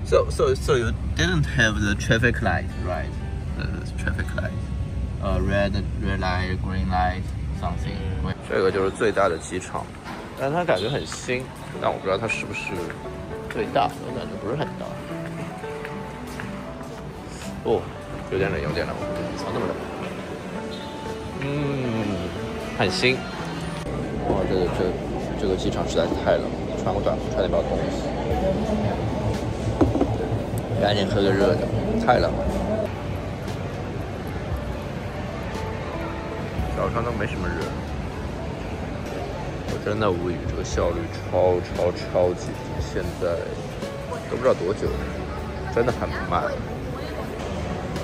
So you didn't have the traffic light, right? The traffic light, red light, green light, something. 这个就是最大的机场，但它感觉很新，但我不知道它是不是最大，我感觉不是很大。哦，有点冷，有点冷，怎么那么冷？很新。哇，这个机场实在是太冷了，穿个短裤差点把我冻死。赶紧喝个热的，太冷了。早上都没什么人，我真的无语，这个效率超级低，现在都不知道多久了，真的很慢。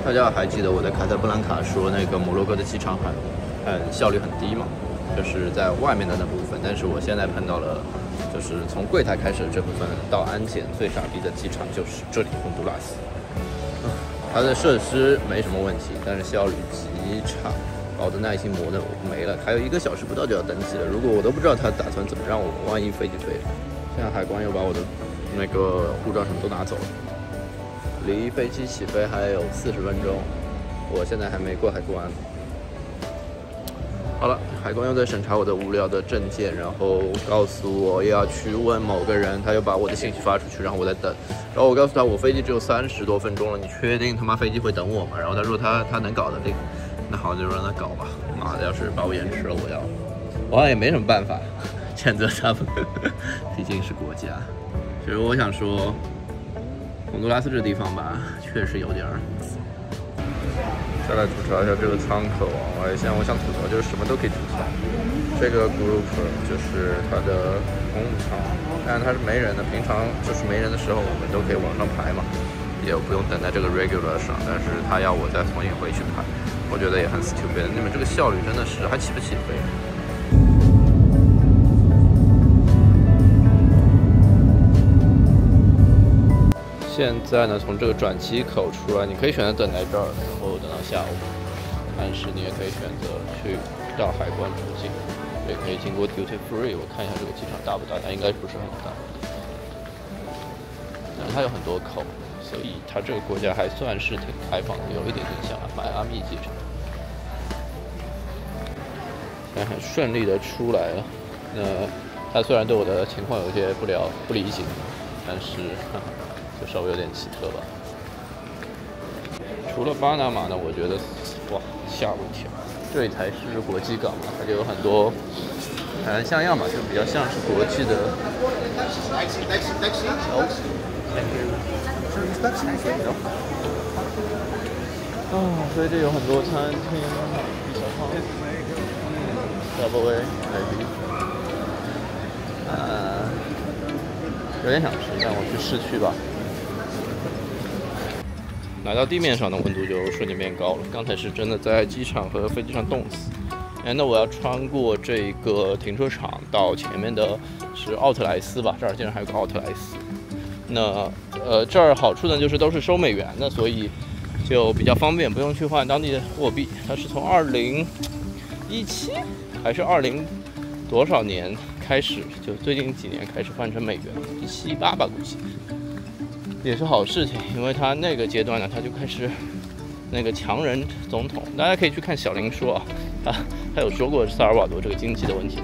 大家还记得我在卡萨布兰卡说那个摩洛哥的机场很效率很低嘛？就是在外面的那部分，但是我现在碰到了，就是从柜台开始的这部分到安检最傻逼的机场就是这里，洪都拉斯。它的设施没什么问题，但是效率极差，把我的耐心磨得没了。还有1个小时不到就要登机了，如果我都不知道他打算怎么让我，万一飞机飞了，现在海关又把我的那个护照什么都拿走了。离飞机起飞还有40分钟，我现在还没过海关。好了，海关又在审查我的无聊的证件，然后告诉我又要去问某个人，他又把我的信息发出去，然后我在等。然后我告诉他我飞机只有30多分钟了，你确定他妈飞机会等我吗？然后他说他能搞得定，那好就让他搞吧。妈的，要是把我延迟了，我好像也没什么办法谴责他们，毕竟是国家。其实我想说，洪都拉斯这地方吧，确实有点儿。再来吐槽一下这个舱口啊！我想吐槽就是什么都可以吐槽。这个 group 就是它的公务舱，但是它是没人的，平常就是没人的时候我们都可以往上排嘛，也不用等在这个 regular 上，但是他要我再重新回去排，我觉得也很 stupid。你们这个效率真的是还起不起飞？现在呢，从这个转机口出来，你可以选择等在这儿，然后等到下午。但是你也可以选择去到海关出境，也可以经过 duty free。我看一下这个机场大不大，它应该不是很大，但是它有很多口，所以它这个国家还算是挺开放的，有一点点像迈阿密机场。但很顺利的出来了。那他虽然对我的情况有一些不理解，但是就稍微有点奇特吧。除了巴拿马呢，我觉得哇吓我一跳，这里才是国际港嘛，它就有很多像样嘛，就比较像是国际的。所以这有很多餐厅，小胖，Subway maybe，有点想吃，但我去市区吧。来到地面上的温度就瞬间变高了，刚才是真的在机场和飞机上冻死。那我要穿过这个停车场到前面的是奥特莱斯吧，这儿竟然还有个奥特莱斯。那这儿好处呢就是都是收美元的，所以就比较方便，不用去换当地的货币。它是从2017还是20多少年开始，就最近几年开始换成美元，17、18吧估计。也是好事情，因为他那个阶段呢，他就开始那个强人总统，大家可以去看小林说啊，他有说过萨尔瓦多这个经济的问题，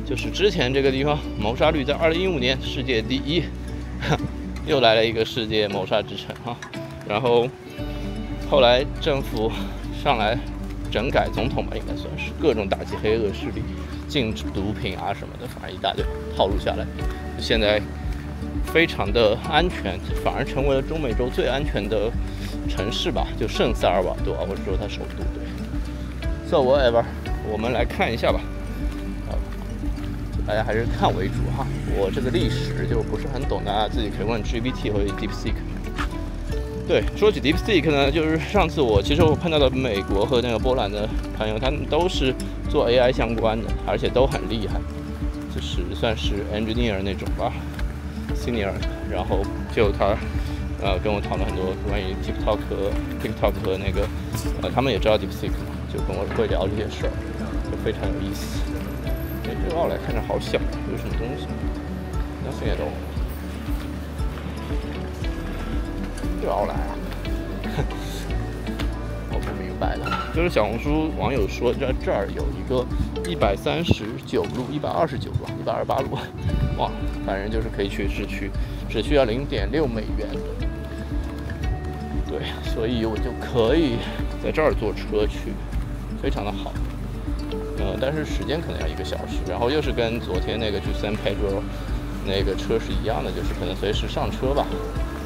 就是之前这个地方谋杀率在2015年世界第1，又来了一个世界谋杀之城哈，然后后来政府上来整改总统吧，应该算是各种打击黑恶势力，禁止毒品啊什么的，反正一大堆套路下来，现在非常的安全，反而成为了中美洲最安全的城市吧，就圣萨尔瓦多啊，或者说它首都。对 ，So whatever， 我们来看一下吧。大家还是看为主哈，我这个历史就不是很懂，大家自己可以问 GPT 或者 DeepSeek。对，说起 DeepSeek 呢，就是上次其实我碰到的美国和那个波兰的朋友，他们都是做 AI 相关的，而且都很厉害，就是算是 engineer 那种吧。Senior， 然后就他跟我讨论很多关于 TikTok 和那个他们也知道 DeepSeek 嘛，就跟我会聊这些事儿，就非常有意思。这个奥莱看着好小，有什么东西 ？Nothing at all。就要来啊？我不明白的，就是小红书网友说这儿有一个139路、129路、128路，哇，反正就是可以去市区，只需要0.6美元。对，所以我就可以在这儿坐车去，非常的好。但是时间可能要1个小时，然后又是跟昨天那个去 San Pedro 那个车是一样的，就是可能随时上车吧。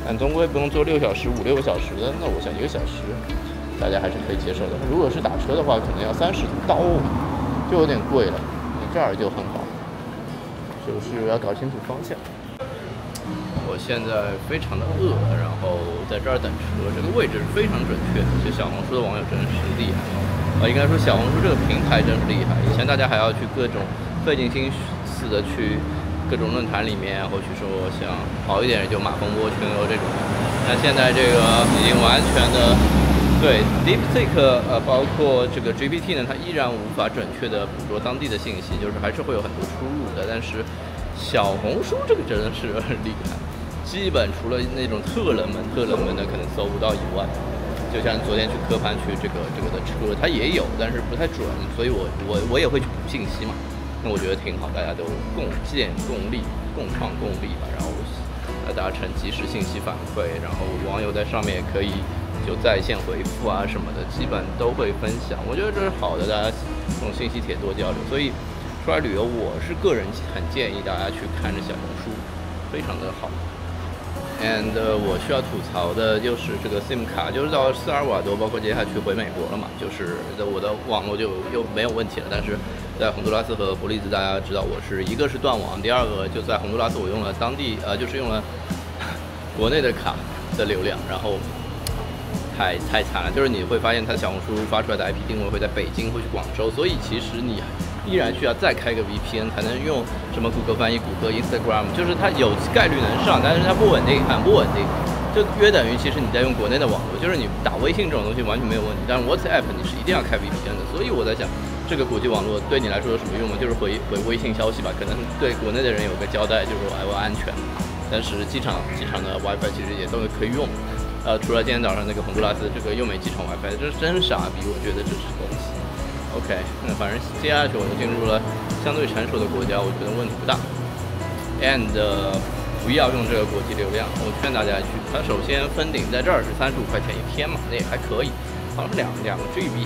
但总归不用坐6小时、5、6个小时的，那我想1个小时大家还是可以接受的。如果是打车的话，可能要30刀，就有点贵了。这儿就很好，就是要搞清楚方向。我现在非常的饿，然后在这儿等车，这个位置是非常准确的。这小红书的网友真是厉害。应该说小红书这个平台真是厉害。以前大家还要去各种费尽心思的去各种论坛里面，或许说想好一点就马蜂窝、群游这种。但现在这个已经完全的对 DeepSeek 包括这个 GPT 呢，它依然无法准确的捕捉当地的信息，就是还是会有很多出入的。但是小红书这个真的是很厉害，基本除了那种特冷门的可能搜不到以外。就像昨天去科潘区这个的车，它也有，但是不太准，所以我也会去补信息嘛。那我觉得挺好，大家都共建共利、共创共利吧，然后达成及时信息反馈，然后网友在上面也可以就在线回复啊什么的，基本都会分享。我觉得这是好的，大家用信息帖多交流。所以出来旅游，我是个人很建议大家去看着小红书，非常的好。And 我需要吐槽的就是这个 SIM 卡，就是到斯尔瓦多，包括接下去回美国了嘛，就是我的网络就又没有问题了。但是在洪都拉斯和伯利兹，大家知道我是一个是断网，第二个就在洪都拉斯我用了当地就是用了国内的卡的流量，然后太惨了。就是你会发现它小红书发出来的 IP 定位会在北京，会去广州，所以其实你依然需要再开个 VPN 才能用什么谷歌翻译、谷歌 Instagram， 就是它有概率能上，但是它不稳定，很不稳定，就约等于其实你在用国内的网络，就是你打微信这种东西完全没有问题，但是 WhatsApp 你是一定要开 VPN 的。所以我在想，这个国际网络对你来说有什么用呢？就是回微信消息吧，可能对国内的人有个交代，就是我安全。但是机场的 WiFi 其实也都可以用。除了今天早上那个洪都拉斯这个又没机场 WiFi， 这是真傻逼，我觉得这是东西。OK， 那反正接下去我就进入了相对成熟的国家，我觉得问题不大。And 不要用这个国际流量，我劝大家去。它首先封顶在这儿是35块钱一天嘛，那也还可以，好像是两个 GB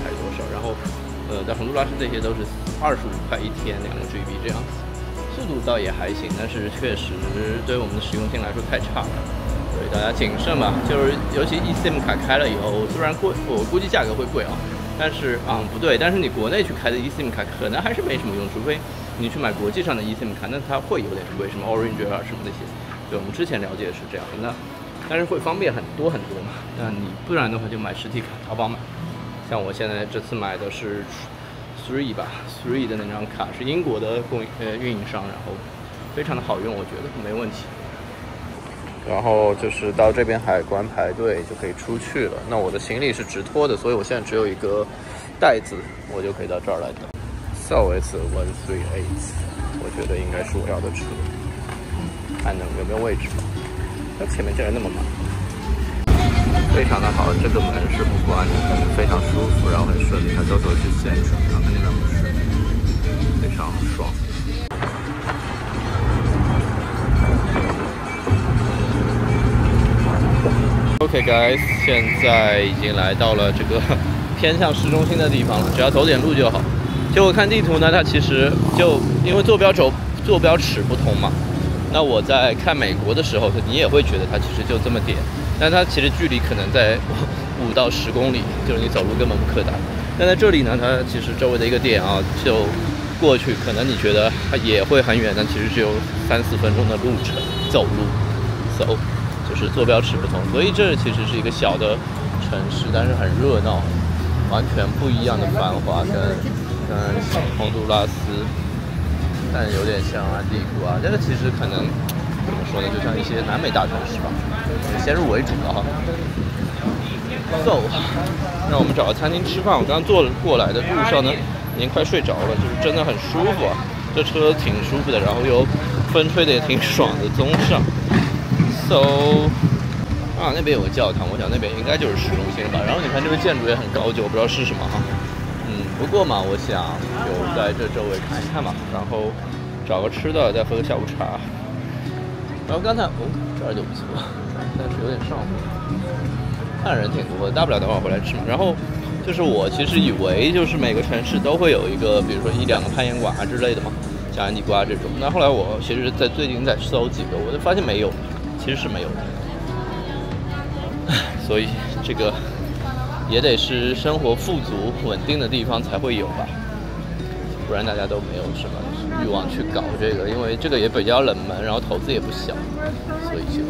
还是多少？然后在洪都拉斯这些都是25块一天2个 GB 这样子，速度倒也还行，但是确实对我们的实用性来说太差了。对大家谨慎吧，就是尤其 eSIM 卡开了以后，虽然贵，我估计价格会贵啊。但是不对，但是你国内去开的 eSIM 卡可能还是没什么用，除非你去买国际上的 eSIM 卡，那它会有点贵，什么 Orange 啊什么那些。对，我们之前了解是这样的，但是会方便很多嘛。那你不然的话就买实体卡，淘宝买。像我现在这次买的是 Three 的那张卡，是英国的运营商，然后非常的好用，我觉得没问题。然后就是到这边海关排队就可以出去了。那我的行李是直拖的，所以我现在只有一个袋子，我就可以到这儿来等。So it's 138，我觉得应该是我要的车，看有没有位置吧。它前面竟然那么满，非常的好。这个门是不关的，非常舒服，然后很顺利。它走去Central，然后那边不是，非常爽。OK guys， 现在已经来到了这个偏向市中心的地方了，只要走点路就好。结果看地图呢，它其实就因为坐标尺不同嘛。那我在看美国的时候，你也会觉得它其实就这么点，但它其实距离可能在5到10公里，就是你走路根本不可达。但在这里呢，它其实周围的一个点啊，就过去，可能你觉得它也会很远，但其实只有3、4分钟的路程走路。So。就是坐标尺不同，所以这其实是一个小的城市，但是很热闹，完全不一样的繁华，跟洪都拉斯，但有点像安第古啊。这个其实可能怎么说呢，就像一些南美大城市吧，先入为主了哈。So， 让我们找个餐厅吃饭。我刚刚坐过来的路上呢，已经快睡着了，就是真的很舒服啊，这车挺舒服的，然后又风吹的也挺爽的，综上。So，啊，那边有个教堂，我想那边应该就是市中心吧。然后你看这个建筑也很高级，我不知道是什么哈。不过嘛，我想就在这周围看一看嘛，然后找个吃的，再喝个下午茶。然后刚才这儿就不错，但是有点上火，看人挺多的，大不了等会儿回来吃嘛。然后就是我其实以为就是每个城市都会有一个，比如说1、2个攀岩馆啊之类的嘛，像安迪瓜这种。那后来我其实最近在搜几个，我就发现没有，其实是没有的。所以这个也得是生活富足稳定的地方才会有吧，不然大家都没有什么欲望去搞这个，因为这个也比较冷门，然后投资也不小，所以就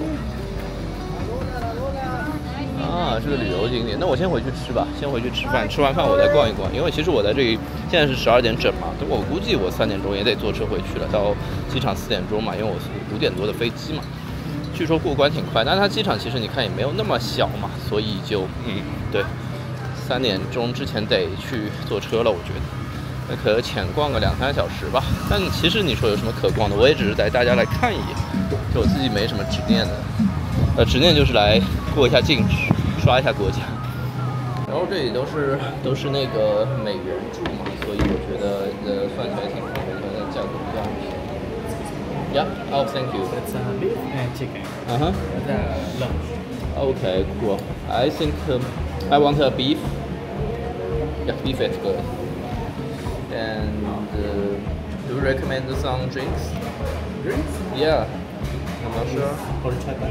是个旅游景点。那我先回去吃吧，先回去吃饭，吃完饭我再逛一逛，因为其实我在这里现在是12点整嘛，我估计我3点钟也得坐车回去了，到机场4点钟嘛，因为我5点多的飞机嘛。据说过关挺快，但是它机场其实你看也没有那么小嘛，所以就对，3点钟之前得去坐车了，我觉得。那可浅逛个2、3小时吧。但其实你说有什么可逛的，我也只是带大家来看一眼，就我自己没什么执念的。执念就是来过一下境，刷一下国家。然后这里都是那个美元柱嘛，所以我觉得算起来挺方便的，价格比较便宜。Yeah. Oh, thank you. It's beef and chicken. The lunch. Okay, cool. I think I want a beef. Yeah, beef is good. And do you recommend some drinks? Drinks? Yeah. I'm not sure. Horchata.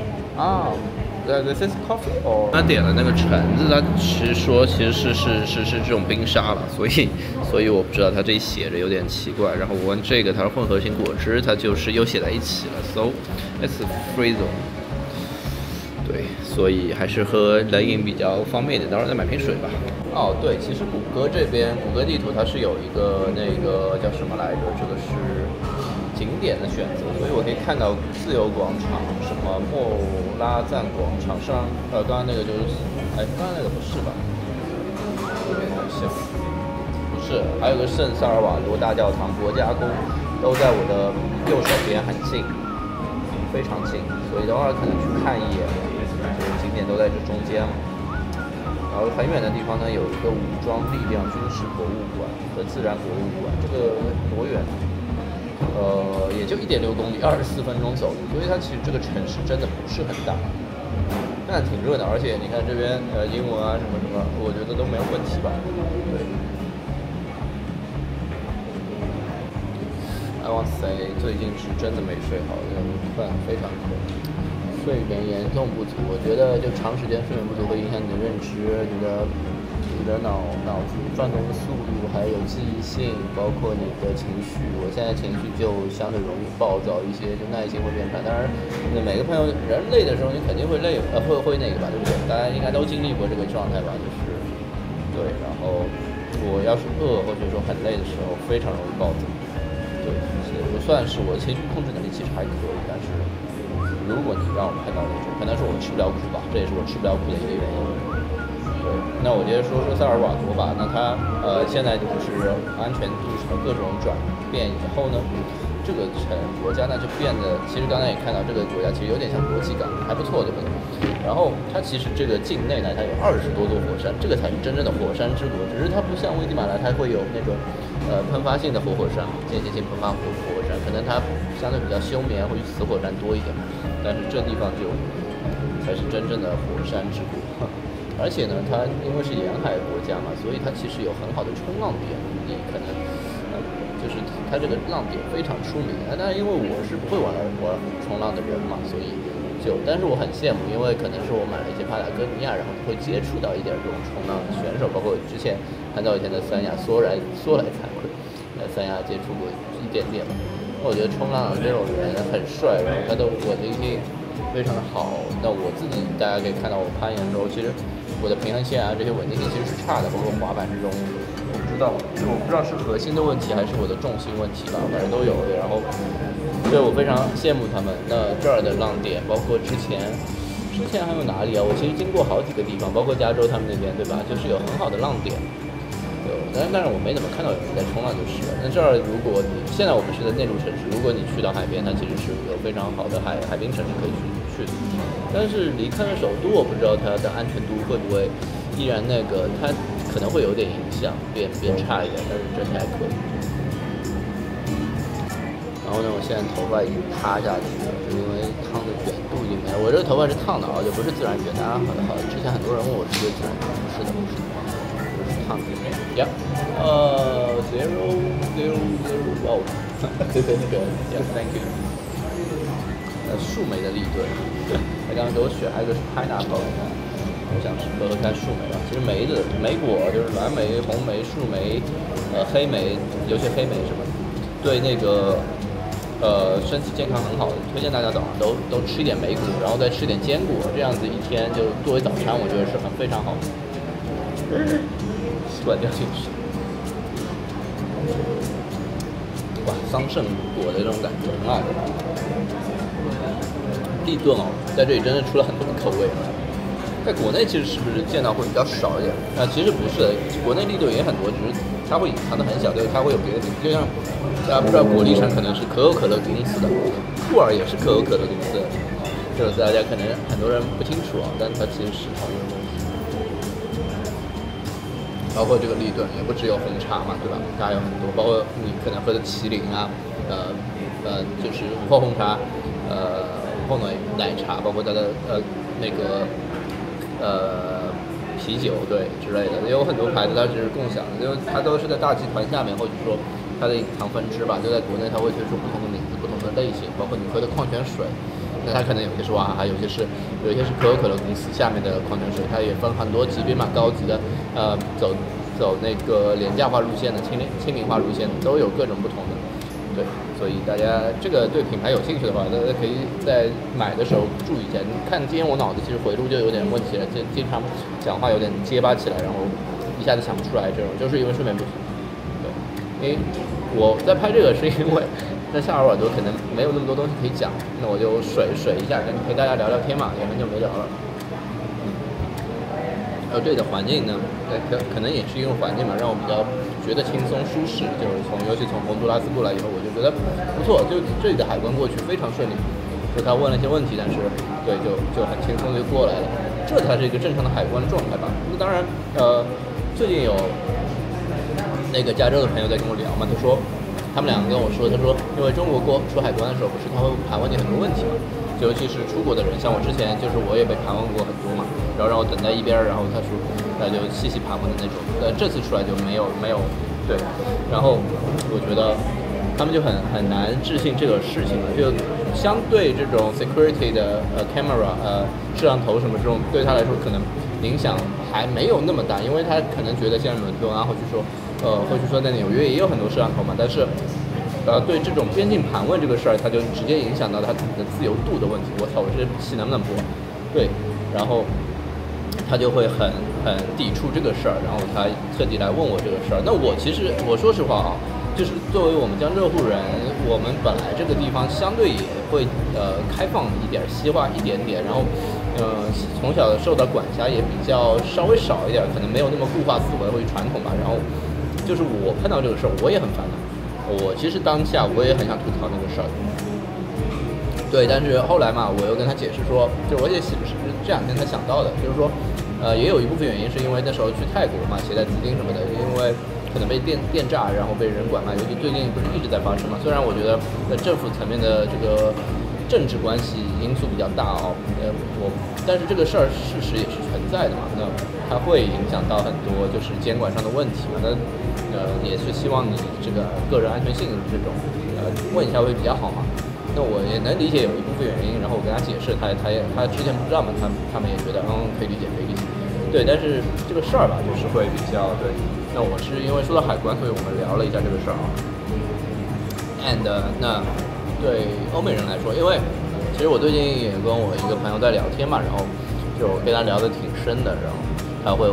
This is coffee or? 他点了那个橙子，他其实是这种冰沙了，所以我不知道他这里写着有点奇怪。然后我问这个，他说混合型果汁，它就是又写在一起了 ，so it's Frizzo。对，所以还是喝冷饮比较方便一点，到时候再买瓶水吧。哦，对，其实谷歌这边谷歌地图它是有一个那个叫什么来着？这个是景点的选择，所以我可以看到自由广场、什么莫拉赞广场上，刚刚那个就是，刚刚那个不是吧？有点像，不是，还有个圣萨尔瓦多大教堂、国家宫，都在我的右手边，很近，非常近，所以等会儿可能去看一眼，就是景点都在这中间嘛。然后很远的地方呢，有一个武装力量军事博物馆和自然博物馆，这个多远呢？也就1.6公里，24分钟走路，所以它其实这个城市真的不是很大，但挺热闹，而且你看这边英文啊什么什么，我觉得都没有问题吧。对。I want to say 最近是真的没睡好，饭非常困，睡眠严重不足。我觉得就长时间睡眠不足会影响你的认知，你的脑子转动的速度，还有记忆性，包括你的情绪。我现在情绪就相对容易暴躁一些，就耐心会变差。当然，每个朋友人累的时候，你肯定会累，会那个吧，对不对？大家应该都经历过这个状态吧，就是对。然后我要是饿或者说很累的时候，非常容易暴躁。对，不算是我的情绪控制能力其实还可以，但是如果你让我碰到那种，可能是我吃不了苦吧，这也是我吃不了苦的一个原因。对，那我接着说萨尔瓦多吧。那它现在就是安全度什么各种转变以后呢，这个国家呢就变得，其实刚才也看到这个国家其实有点像国际港，还不错，对不对？然后它其实这个境内呢，它有20多座火山，这个才是真正的火山之国。只是它不像危地马拉，它会有那种喷发性的活火山，间歇性喷发活火山，可能它相对比较休眠或者死火山多一点，但是这地方就才是真正的火山之国。而且呢，它因为是沿海国家嘛，所以它其实有很好的冲浪点，你可能就是它这个浪点非常出名。但是因为我是不会玩冲浪的人嘛，所以但是我很羡慕，因为可能是我买了一些帕塔哥尼亚，然后会接触到一点这种冲浪选手，包括之前很早以前的三亚，说来惭愧，三亚接触过一点点嘛。我觉得冲浪这种人很帅，然后他的稳定性非常的好。那我自己大家可以看到，我攀岩的时候，其实我的平衡线啊这些稳定性其实是差的，包括滑板这种，我不知道是核心的问题还是我的重心问题吧，反正都有的。然后，所以我非常羡慕他们。那这儿的浪点，包括之前还有哪里啊？我其实经过好几个地方，包括加州他们那边，对吧？就是有很好的浪点。但是我没怎么看到有人在冲浪就是了。那这儿如果你现在我们是在内陆城市，如果你去到海边，它其实是有非常好的海滨城市可以去去的。但是离开了首都，我不知道它的安全度会不会依然那个，它可能会有点影响，变差一点，但是整体还可以。然后呢，我现在头发已经塌下去了，是因为烫的卷度已经没了。我这个头发是烫的啊，就不是自然卷。大家之前很多人问我是不是自然卷，不是的，就是烫的。000 wow， 对那个 ，thank you。树莓的立顿，他刚刚给我选还有一个是 pineapple， 我想是喝看树莓吧。其实莓果就是蓝莓、红莓、树莓，黑莓，尤其黑莓什么，对那个身体健康很好的，推荐大家早上都吃一点莓果，然后再吃点坚果，这样子一天就作为早餐，我觉得是非常好的。习惯掉进去。哇，桑葚果的这种感觉很好的。立顿哦，在这里真的出了很多口味。在国内其实是不是见到会比较少一点？其实不是的，国内立顿也很多，只是它会隐藏的很小，对，它会有别的名字。就像大家不知道，果粒橙可能是可口可乐公司的，酷尔也是可口可乐公司的，这个大家可能很多人不清楚啊，但它其实是同一个东西。包括这个立顿也不只有红茶嘛，对吧？它还有很多，包括你可能喝的麒麟啊，就是午后红茶，后奶茶，包括它的那个啤酒对之类的，也有很多牌子它只是共享的，因为它都是在大集团下面，或者说它的隐藏分支吧，就在国内它会推出不同的名字、不同的类型，包括你喝的矿泉水，那它可能有些是娃哈哈，有些是可口可乐公司下面的矿泉水，它也分很多级别嘛，高级的走那个廉价化路线的、亲民化路线的，都有各种不同的。对，所以大家这个对品牌有兴趣的话，大家可以在买的时候注意一下。你看今天我脑子其实回路就有点问题了，就经常讲话有点结巴起来，然后一下子想不出来，这种就是因为睡眠不足。对，因为我在拍这个是因为在萨尔瓦多可能没有那么多东西可以讲，那我就水一下，陪大家聊聊天嘛，也很久没聊了。这里的环境呢，可能也是因为环境嘛，让我比较觉得轻松舒适。就是尤其从洪都拉斯过来以后，我就觉得不错。就这里的海关过去非常顺利，就他问了一些问题，但是对就很轻松就过来了。这才是一个正常的海关状态吧。那当然，最近有那个加州的朋友在跟我聊嘛，他说他们两个跟我说，他说因为中国出海关的时候，不是他会盘问你很多问题嘛。尤其是出国的人，像我之前就是我也被盘问过很多嘛，然后让我等在一边，然后他说就细盘问的那种。这次出来就没有对，然后我觉得他们就很难置信这个事情了，就相对这种 security 的camera 摄像头什么这种，对他来说可能影响还没有那么大，因为他可能觉得像伦敦啊，或者说在纽约也有很多摄像头嘛，但是。对这种边境盘问这个事儿，它就直接影响到他自己的自由度的问题。我操，我这戏能不能播？对，然后他就会很抵触这个事儿，然后他特地来问我这个事儿。那我其实说实话啊，就是作为我们江浙沪人，我们本来这个地方相对也会开放一点、西化一点点，然后从小受到管辖也比较稍微少一点，可能没有那么固化思维或者传统吧。然后就是我碰到这个事儿，我也很烦恼。我其实当下我也很想吐槽那个事儿，对，但是后来嘛，我又跟他解释说，就是我也是这两天才想到的，就是说，也有一部分原因是因为那时候去泰国嘛，携带资金什么的，因为可能被电诈，然后被人拐卖，尤其最近不是一直在发生嘛。虽然我觉得政府层面的这个政治关系因素比较大哦，但是这个事儿事实也是存在的嘛，那它会影响到很多就是监管上的问题嘛，那也是希望你这个个人安全性这种问一下会比较好嘛。那我也能理解有一部分原因，然后我跟他解释，他之前不知道嘛，他们也觉得可以理解，对，但是这个事儿吧，就是会比较对。那我是因为说到海关，所以我们聊了一下这个事儿啊。And 那对欧美人来说，因为其实我最近也跟我一个朋友在聊天嘛，然后就跟他聊得挺深的，然后他会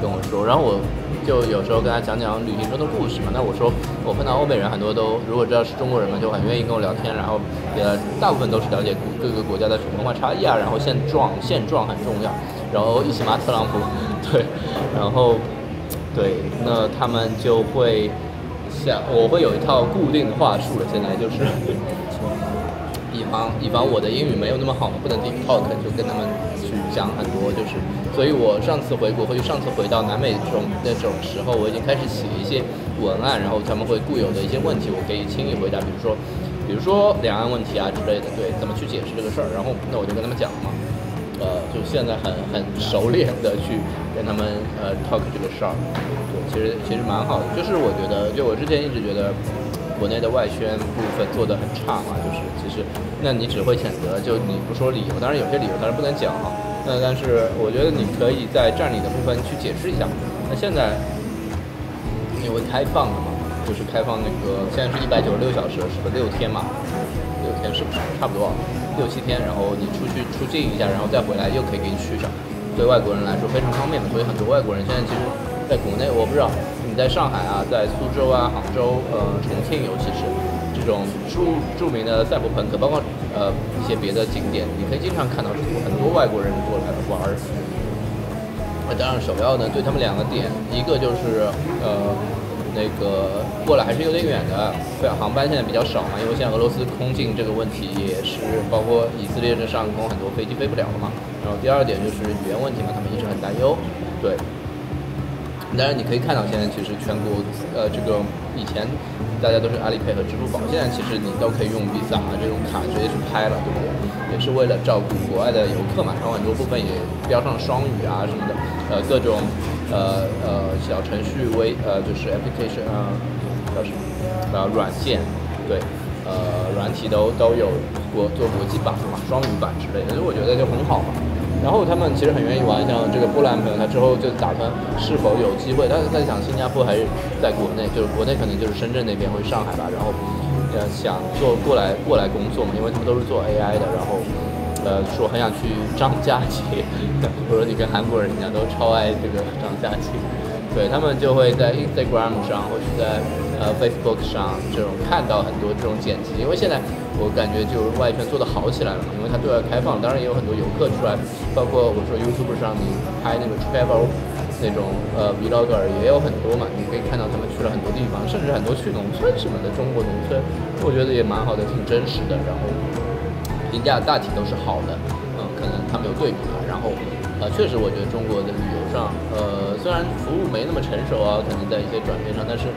跟我说，然后我就有时候跟他讲旅行中的故事嘛。那我说我碰到欧美人很多都如果知道是中国人嘛，就很愿意跟我聊天，然后大部分都是了解各个国家的文化差异啊，然后现状很重要，然后一起骂特朗普，对，然后对，那他们就会我会有一套固定的话术了，现在就是以防我的英语没有那么好嘛，不能 deep talk， 就跟他们去讲很多，就是，所以我上次回到南美那种时候，我已经开始写一些文案，然后他们会固有的一些问题，我可以轻易回答，比如说两岸问题啊之类的，对，怎么去解释这个事儿，然后那我就跟他们讲嘛，就现在很熟练的去跟他们talk 这个事儿，对，其实蛮好的，就是我觉得，就我之前一直觉得。国内的外宣部分做得很差嘛，就是其实，那你只会谴责，就你不说理由，当然有些理由当然不能讲哈，但是我觉得你可以在占理的部分去解释一下。那现在因为开放了嘛，就是开放那个现在是196小时，是个6天嘛，6天是不是差不多6、7天，然后你出境一下，然后再回来又可以给你续上，对外国人来说非常方便的，所以很多外国人现在其实在国内，我不知道。你在上海啊，在苏州啊、杭州、重庆，尤其是这种著名的赛博朋克，包括一些别的景点，你可以经常看到很多外国人过来玩儿。当然首要呢，对他们2个点，一个就是那个过来还是有点远的，航班现在比较少嘛，因为现在俄罗斯空境这个问题也是，包括以色列这上空很多飞机飞不了了嘛。然后第二点就是语言问题嘛，他们一直很担忧，对。当然，你可以看到现在其实全国这个以前大家都是阿里 Pay 和支付宝，现在其实你都可以用 Visa 这种卡直接去拍了，对不对？也是为了照顾国外的游客嘛，然后很多部分也标上双语啊什么的，各种小程序就是 application 叫什么软件，对，软体都有做国际版嘛，双语版之类的，所以我觉得就很好嘛。然后他们其实很愿意玩，像这个波兰朋友，他之后就打算是否有机会，他是在想新加坡还是在国内，就是国内可能就是深圳那边或者上海吧，然后想过来工作嘛，因为他们都是做 AI 的，然后说很想去张家界，或者你跟韩国人一样都超爱这个张家界，对，他们就会在 Instagram 上或者在Facebook 上这种看到很多这种剪辑，因为现在我感觉就是外宣做得好起来了嘛，因为它对外开放，当然也有很多游客出来，包括我说 YouTube 上你拍那个 travel 那种vlogger 也有很多嘛，你可以看到他们去了很多地方，甚至很多去农村什么的，中国农村，我觉得也蛮好的，挺真实的，然后评价大体都是好的，可能他们有对比吧，然后确实我觉得中国的旅游上，虽然服务没那么成熟啊，可能在一些转变上，但是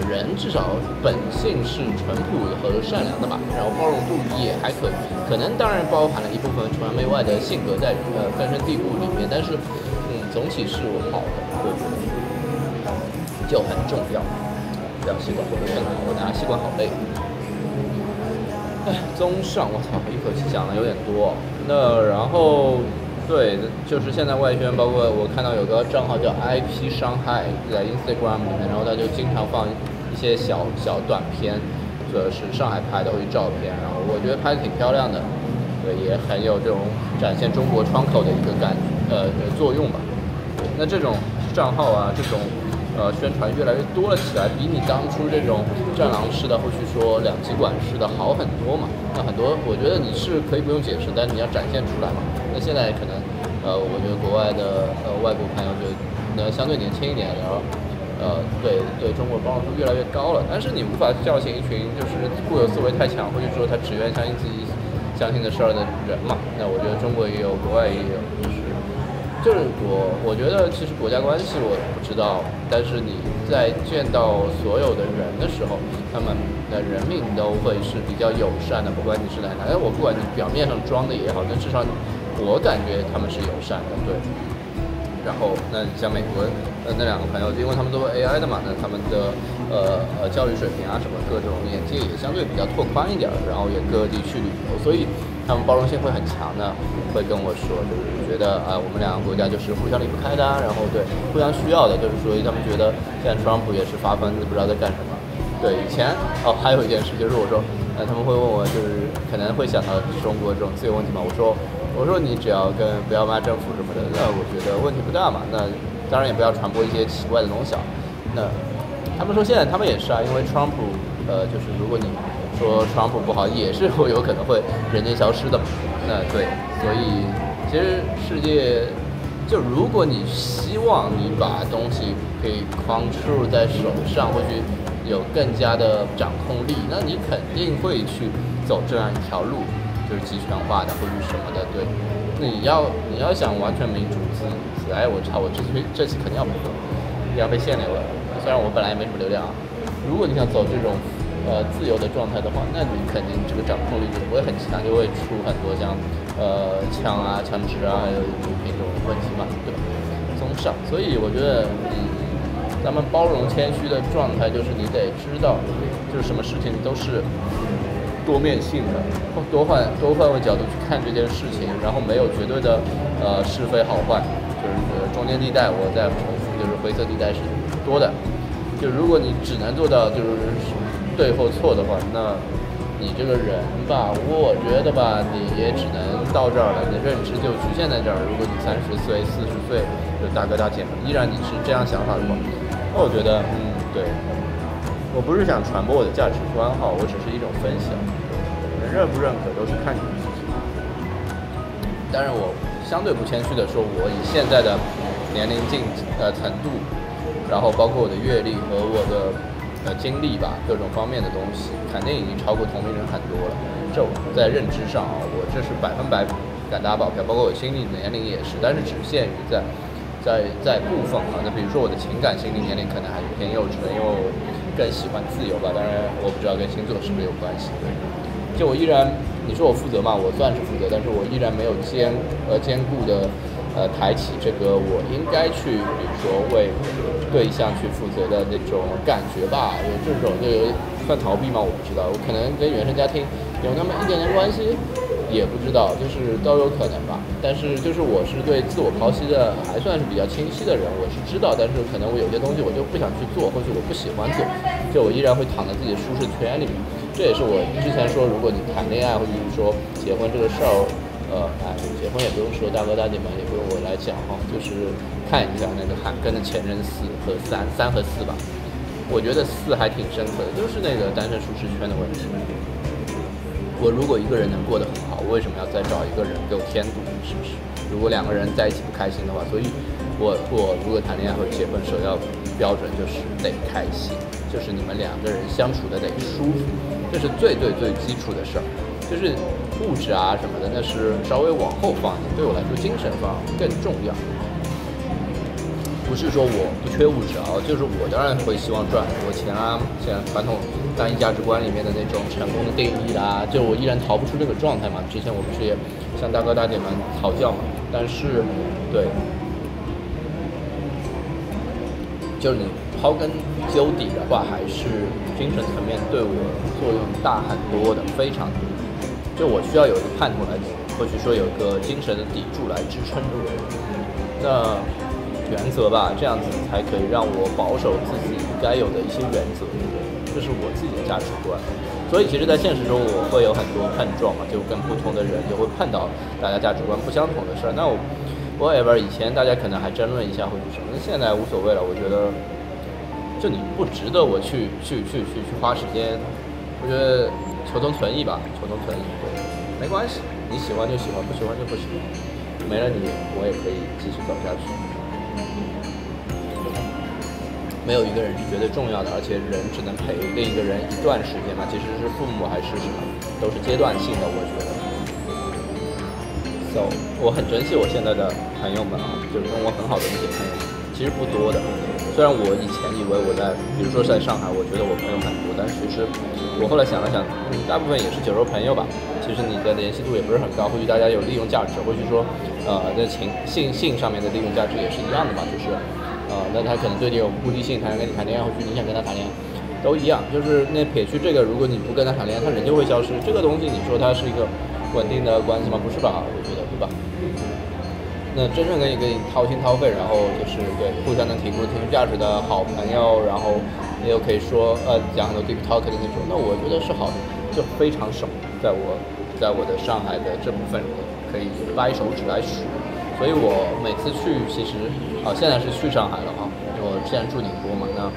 人至少本性是淳朴和善良的吧，然后包容度也还可以，可能当然包含了一部分传媒外的性格在根深蒂固里面，但是总体是好的，我觉得就很重要。不要吸管，我拿吸管好累。综上，我操，一口气讲的有点多。那然后对，就是现在外宣，包括我看到有个账号叫 IP 伤害在 Instagram 里面，然后他就经常放一些小短片，是上海拍的或者照片，然后我觉得拍的挺漂亮的，对，也很有这种展现中国窗口的一个作用吧。那这种账号啊，这种宣传越来越多了起来，比你当初这种战狼式的或许说两极管式的好很多嘛。那很多我觉得你是可以不用解释，但是你要展现出来嘛。那现在可能我觉得国外的外国朋友就相对年轻一点，然后对中国包容度越来越高了，但是你无法叫醒一群就是固有思维太强，或者说他只愿相信自己相信的事儿的人嘛。那我觉得中国也有，国外也有，就是我觉得其实国家关系我不知道，但是你在见到所有的人的时候，他们的人命都会是比较友善的，不管你是哪，我不管你表面上装的也好，但至少我感觉他们是友善的，对。然后那你像美国那两个朋友，因为他们都是 AI 的嘛，那他们的教育水平啊什么各种眼界也相对比较拓宽一点，然后也各地去旅游，所以他们包容性会很强的，会跟我说，就是觉得我们两个国家就是互相离不开的，然后对互相需要的，就是所以他们觉得现在特朗普也是发疯，不知道在干什么。对，以前还有一件事就是我说，他们会问我，就是可能会想到中国这种自由问题嘛，我说你只要不要骂政府什么的，那我觉得问题不大嘛。那当然也不要传播一些奇怪的东西啊。那他们说现在他们也是啊，因为特朗普就是如果你说特朗普不好，也是会有可能会人间消失的嘛。那对，所以其实世界就如果你希望你把东西可以 control 在手上，或许有更加的掌控力，那你肯定会去走这样一条路，就是集权化的或者什么的。对，你要想完全民主自哎，我操，我这期肯定要被限流了。虽然我本来也没什么流量啊，如果你想走这种自由的状态的话，那你肯定这个掌控力就不会很强，就会出很多像枪啊、枪支啊，还有毒品这种问题嘛，对吧？综上，所以我觉得咱们包容谦虚的状态就是你得知道，就是什么事情都是多面性的，多换位角度去看这件事情，然后没有绝对的是非好坏，就是中间地带，我再重复，就是灰色地带是多的。就如果你只能做到就是对或错的话，那你这个人吧，我觉得吧，你也只能到这儿了，你的认知就局限在这儿。如果你30岁、40岁就大哥大姐们，依然你是这样想法的话，那我觉得对，我不是想传播我的价值观哈，我只是一种分享，人认不认可都是看你的事情。当然我相对不谦虚的说，我以现在的年龄程度，然后包括我的阅历和我的经历吧，各种方面的东西，肯定已经超过同龄人很多了。这我在认知上啊，我这是100%敢打保票，包括我心理年龄也是，但是只限于在部分啊。那比如说我的情感心理年龄可能还是偏幼稚的，因为我更喜欢自由吧。当然我不知道跟星座是不是有关系。就我依然，你说我负责嘛，我算是负责，但是我依然没有兼顾的抬起这个我应该去，比如说为对象去负责的那种感觉吧，有这种就有算逃避吗？我不知道，我可能跟原生家庭有那么一点点关系，也不知道，就是都有可能吧。但是就是我是对自我剖析的还算是比较清晰的人，我是知道，但是可能我有些东西我就不想去做，或者我不喜欢做，就我依然会躺在自己的舒适圈里面。这也是我之前说，如果你谈恋爱或者是说结婚这个事儿。结婚也不用说，大哥大姐们也不用我来讲哈，就是看一下那个韩庚的前任4和3和4吧。我觉得4还挺深刻的，就是那个单身舒适圈的问题。我如果一个人能过得很好，我为什么要再找一个人给我添堵？是不是？如果2个人在一起不开心的话，所以我如果谈恋爱或者结婚，首要标准就是得开心，就是你们2个人相处的得舒服，这是最基础的事儿。就是物质啊什么的，那是稍微往后放一点。对我来说，精神方更重要。不是说我不缺物质啊，就是我当然会希望赚很多钱啊，像传统单一价值观里面的那种成功的定义啦，就我依然逃不出这个状态嘛。之前我不是也向大哥大姐们讨教嘛，但是对，就是你刨根究底的话，还是精神层面对我作用大很多的，非常多。就我需要有一个盼头来，或许说有一个精神的砥柱来支撑着我。那原则吧，这样子才可以让我保守自己该有的一些原则，这是我自己的价值观。所以其实，在现实中我会有很多碰撞嘛，就跟不同的人就会碰到大家价值观不相同的事儿。那我 whatever 以前大家可能还争论一下或者什么，现在无所谓了。我觉得，就你不值得我去花时间。我觉得求同存异吧，求同存异，对，没关系，你喜欢就喜欢，不喜欢就不喜欢，没了你，我也可以继续走下去。没有一个人是绝对重要的，而且人只能陪另一个人一段时间嘛，其实是父母还是什么，都是阶段性的，我觉得。So， 我很珍惜我现在的朋友们啊，就是跟我很好的那些朋友们，其实不多的。虽然我以前以为我在，比如说在上海，我觉得我朋友很多，但其实我后来想了想，大部分也是酒肉朋友吧。其实你的联系度也不是很高，或许大家有利用价值，或许说，在性上面的利用价值也是一样的嘛，就是，那他可能对你有目的性，他想跟你谈恋爱，或许你想跟他谈恋爱，都一样。就是那撇去这个，如果你不跟他谈恋爱，他人就会消失。这个东西，你说它是一个稳定的关系吗？不是吧？我觉得，对吧？那真正跟你掏心掏肺，然后就是对互相能提供价值的好朋友，然后也有可以说讲很多 deep talk 的那种，那我觉得是好的，就非常少，在我的上海的这部分可以掰手指来数，所以我每次去其实现在是去上海了哈，因为我之前住宁波嘛，那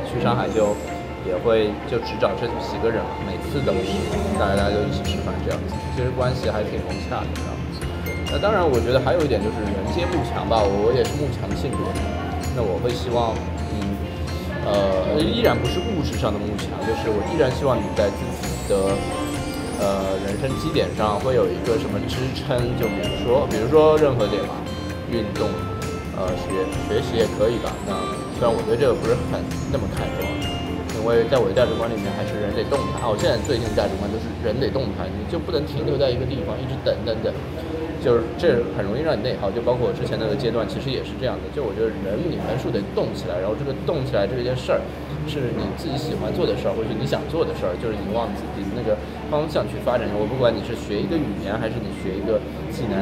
去上海就也会就只找这几个人嘛，每次都是大家就一起吃饭这样子，其实关系还挺融洽的这样子。那当然，我觉得还有一点就是人皆慕强吧，我也是慕强性格，那我会希望，依然不是物质上的慕强，就是我依然希望你在自己的人生基点上会有一个什么支撑，就比如说任何点嘛，运动，学习也可以吧。那虽然我对这个不是那么看重，因为在我的价值观里面还是人得动弹。我现在最近的价值观就是人得动弹，你就不能停留在一个地方一直等，就是这很容易让你内耗。就包括我之前那个阶段，其实也是这样的。就我觉得你横竖得动起来，然后这个动起来这件事儿是你自己喜欢做的事儿，或者你想做的事儿，就是你往自己那个方向去发展。我不管你是学一个语言，还是你学一个技能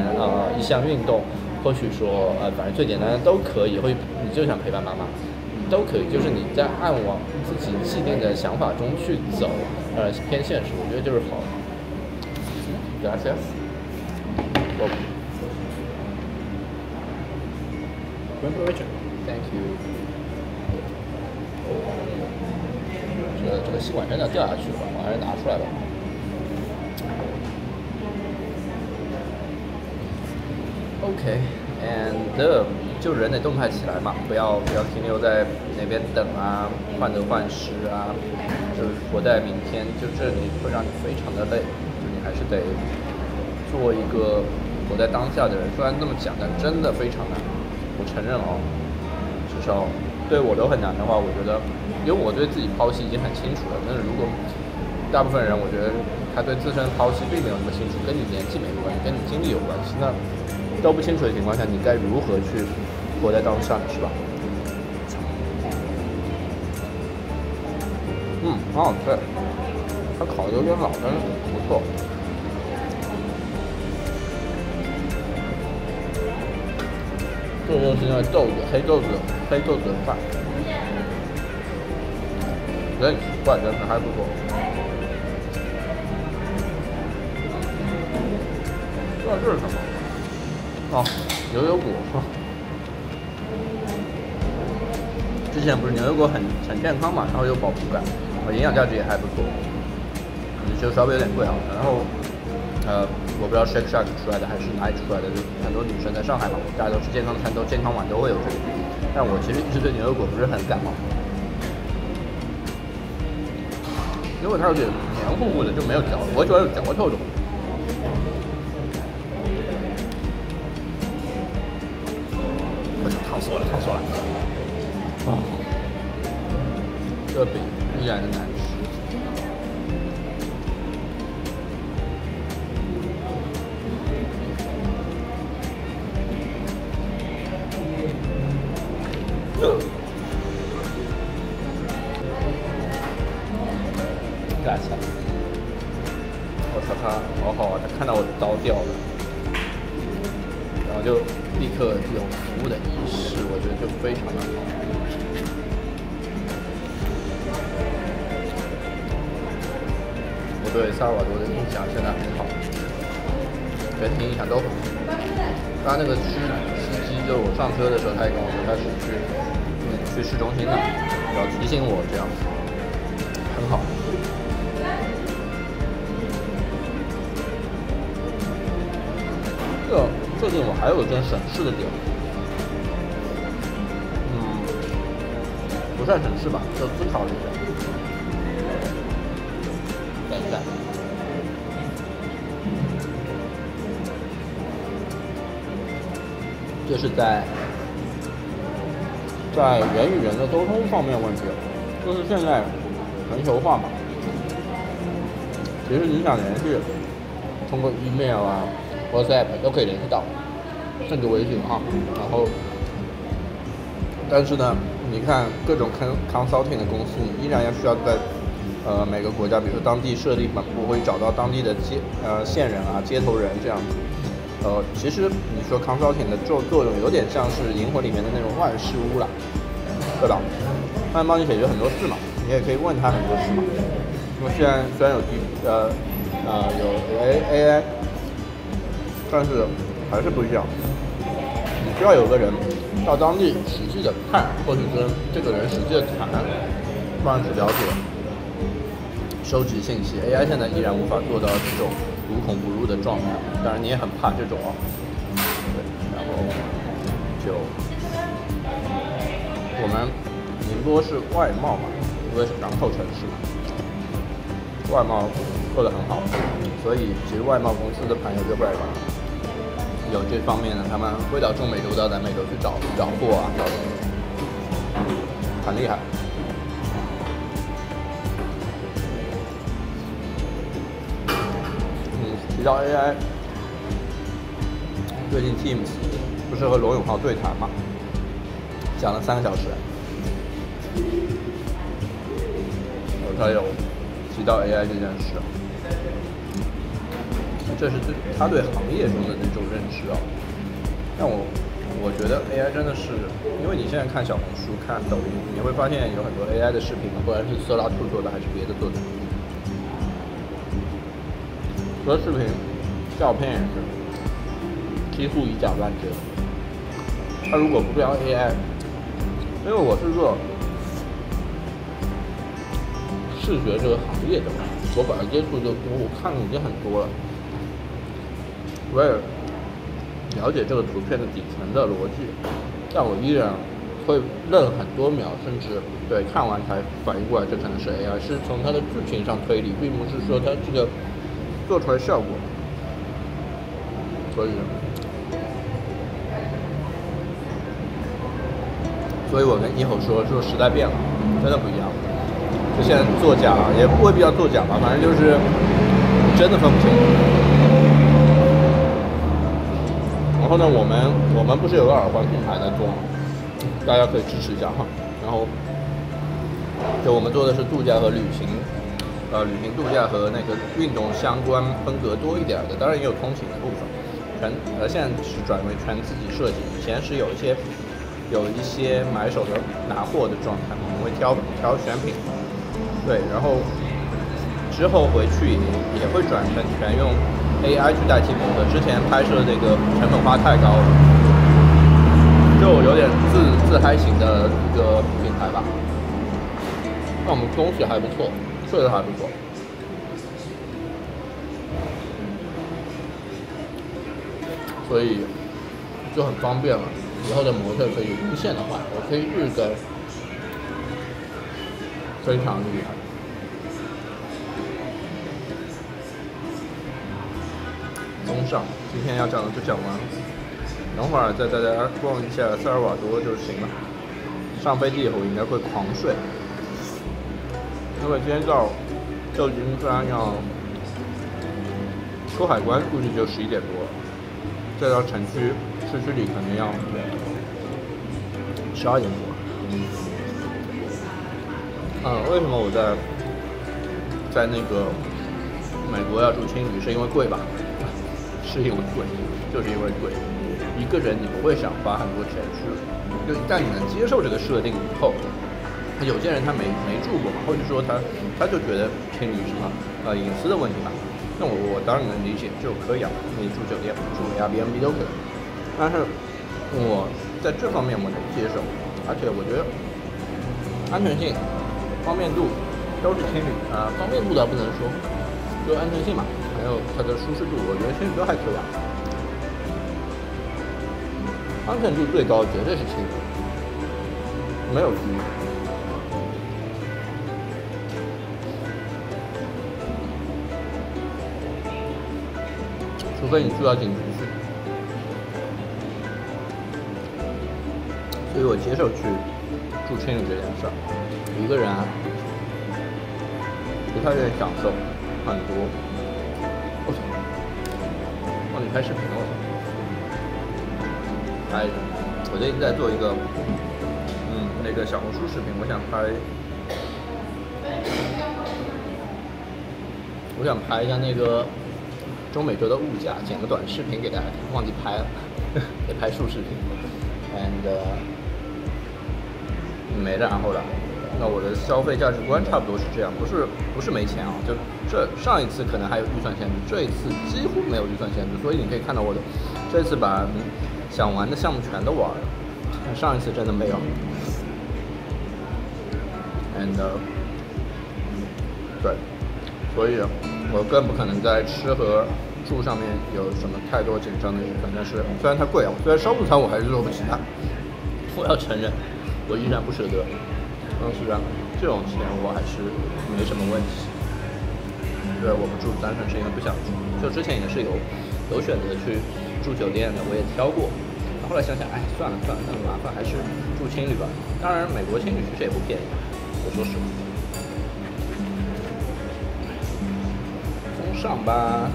一项运动，或许说反正最简单的都可以，或者你就想陪伴妈妈，都可以。就是你在按往自己既定的想法中去走，偏现实，我觉得就是好。Gracias。Buen provecho. Thank you。这个吸管真的掉下去了，我还是拿出来吧。OK，and 就人得动态起来嘛，不要停留在那边等啊，患得患失啊，就是活在明天，就这里会让你非常的累，就你还是得做一个活在当下的人。虽然这么讲，但真的非常难，我承认哦，至少对我都很难的话，我觉得。因为我对自己抛弃已经很清楚了，但是如果大部分人，我觉得他对自身抛弃并没有那么清楚，跟你年纪没关系，跟你经历有关系。那都不清楚的情况下，你该如何去活在当下，是吧？很好吃，它烤的有点老，但是不错。这就是那个豆子，黑豆子的饭。有点奇怪，但是还不错。这是什么？牛油果。之前不是牛油果很健康嘛，然后有饱腹感，营养价值也还不错，就稍微有点贵啊。然后我不知道 Shake Shack 出来的还是哪里出来的，就很多女生在上海嘛，大家都吃健康餐，健康碗都会有这个。但我其实一直对牛油果不是很感冒。因为它有点黏糊糊的，就没有嚼，我喜欢有嚼头的。烫死我了！这个饼依然的难吃。我操，他好好啊！他看到我的刀掉了，然后就立刻有服务的意识，我觉得就非常的好。我对萨尔瓦多的印象现在很好，整体印象都很好。刚刚那个司机，就我上车的时候，他也跟我说他是去市中心的，要提醒我这样子，很好。最近我还有一件省事的点，不算省事吧，就思考了一下。等一下，就是在人与人的沟通方面问题，就是现在全球化嘛，其实你想联系，通过 email 啊。WhatsApp 都可以联系到，甚至微信哈。然后，但是呢，你看各种 consulting 的公司，你依然要需要在每个国家，比如说当地设立本部，会找到当地的线人啊、接头人这样子。其实你说 consulting 的作用有点像是银魂里面的那种万事屋啦，对吧？他能帮你解决很多事嘛，你也可以问他很多事嘛。因为虽然有AI。但是还是不一样，你需要有个人到当地实际的看，或者跟这个人实际的谈，不然去了解、收集信息。AI 现在依然无法做到这种无孔不入的状态，当然你也很怕这种对，然后就我们明多是外贸嘛，因为是港口城市嘛，外贸做得很好，所以其实外贸公司的朋友就会有这方面的，他们会到中美洲、到南美洲去找货啊，很厉害。提到 AI， 最近 Teams 不是和罗永浩对谈嘛，讲了3个小时。他有提到 AI 这件事，这是他对行业中的那种认知啊。但我觉得 AI 真的是，因为你现在看小红书、看抖音，你会发现有很多 AI 的视频，不管是色拉图做的还是别的做的，除了视频、照片也是几乎以假乱真。他如果不标 AI， 因为我是做视觉这个行业的，我本来接触就多，我看的已经很多了，我也了解这个图片的底层的逻辑，但我依然会愣很多秒，甚至对看完才反应过来这可能是 AI， 是从它的剧情上推理，并不是说它这个做出来效果。所以我跟一吼说时代变了，真的不一样。就现在作假也未必要作假吧，反正就是真的分不清。然后呢，我们不是有个耳环品牌在做吗？大家可以支持一下哈。然后就我们做的是度假和旅行，旅行度假和那个运动相关风格多一点的，当然也有通勤的部分。现在是转为全自己设计，以前是有一些买手的拿货的状态，我们会挑选品。对，然后之后回去也会转成全用 AI 去代替模特。之前拍摄这个成本花太高了，就有点自嗨型的一个品牌吧。那我们东西还不错，做的还不错，所以就很方便了。以后的模特可以无限的换，我可以日更，非常厉害。综上，今天要讲的就讲完了，等会儿再带大家逛一下萨尔瓦多就行了。上飞机以后应该会狂睡，因为今天到旧金山要出海关，估计就11点多了，再到城区市区里可能要12点多。为什么我在那个美国要住青旅？是因为贵吧？是因为贵，就是因为贵。一个人你不会想花很多钱去，就一旦你能接受这个设定以后，有些人他没住过嘛，或者说他就觉得青旅什么隐私的问题嘛，那我当然能理解，就可以啊，你住酒店、住 Airbnb 都可以。但是我在这方面我能接受，而且我觉得安全性、方便度都是青旅方便度倒不能说，就安全性嘛，还有它的舒适度，我觉得青旅都还可以啊。安全度最高绝对是青旅，没有之一。除非你住到景区去，所以我接受去住青旅这件事儿。一个人不太愿意享受很多。我操！哦，你拍视频了，我操！我最近在做一个那个小红书视频，我想拍一下那个中美洲的物价，剪个短视频给大家看，忘记拍了，得拍竖视频 ，and 没然后了。那我的消费价值观差不多是这样，不是没钱啊，就上一次可能还有预算限制，这一次几乎没有预算限制，所以你可以看到我的这次把想玩的项目全都玩了，上一次真的没有。and 对，所以我更不可能在吃和住上面有什么太多紧张的成分。但是虽然它贵啊，虽然商务舱我还是坐不起它，我要承认我依然不舍得。但是啊，这种钱我还是没什么问题。对，我不住单纯是因为不想住，就之前也是有选择去住酒店的，我也挑过。后来想想，哎，算了，那么麻烦，还是住青旅吧。当然，美国青旅其实也不便宜，我说实话。从上吧。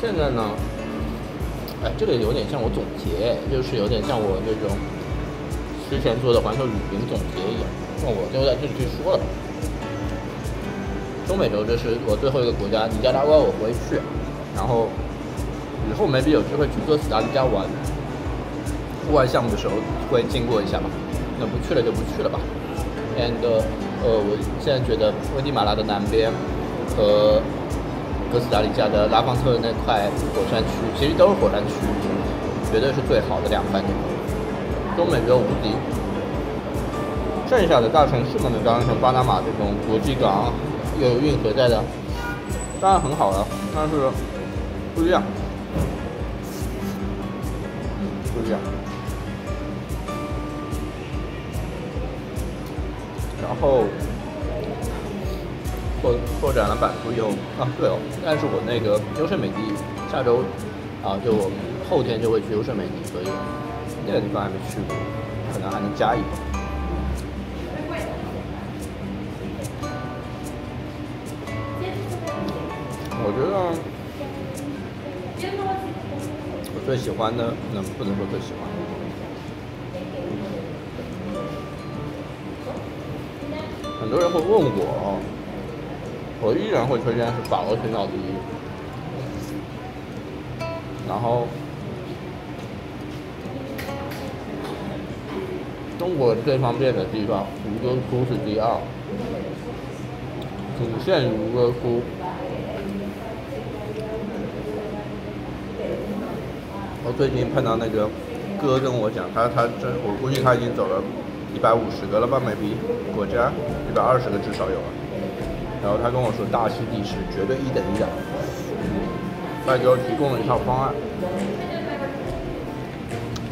现在呢，哎，这个有点像我总结，就是有点像我那种之前做的环球旅行总结一样。那我就在这里去说了。中美洲这是我最后一个国家，尼加拉瓜我不会去，然后以后maybe有机会去哥斯达黎加玩，户外项目的时候会经过一下吧。那不去了就不去了吧。And 我现在觉得危地马拉的南边和哥斯达黎加的拉方特那块火山区，其实都是火山区，绝对是最好的两块地方。中美洲无敌。剩下的大城市们呢，当然像巴拿马这种国际港又有运河在的，当然很好了，但是不一样，不一样。然后拓展了版图以后啊，对哦，但是我那个优胜美地下周啊，就我后天就会去优胜美地，所以那个地方还没去过，可能还能加一步。我觉得我最喜欢的，不能说最喜欢。很多人会问我依然会推荐是法国群岛第一。然后中国最方便的地方，吴哥窟是第二，仅限于吴哥窟。我最近碰到那个哥跟我讲，我估计他已经走了150个了吧，maybe国家120个至少有了。然后他跟我说，大溪地是绝对1等1的，他给我提供了一套方案。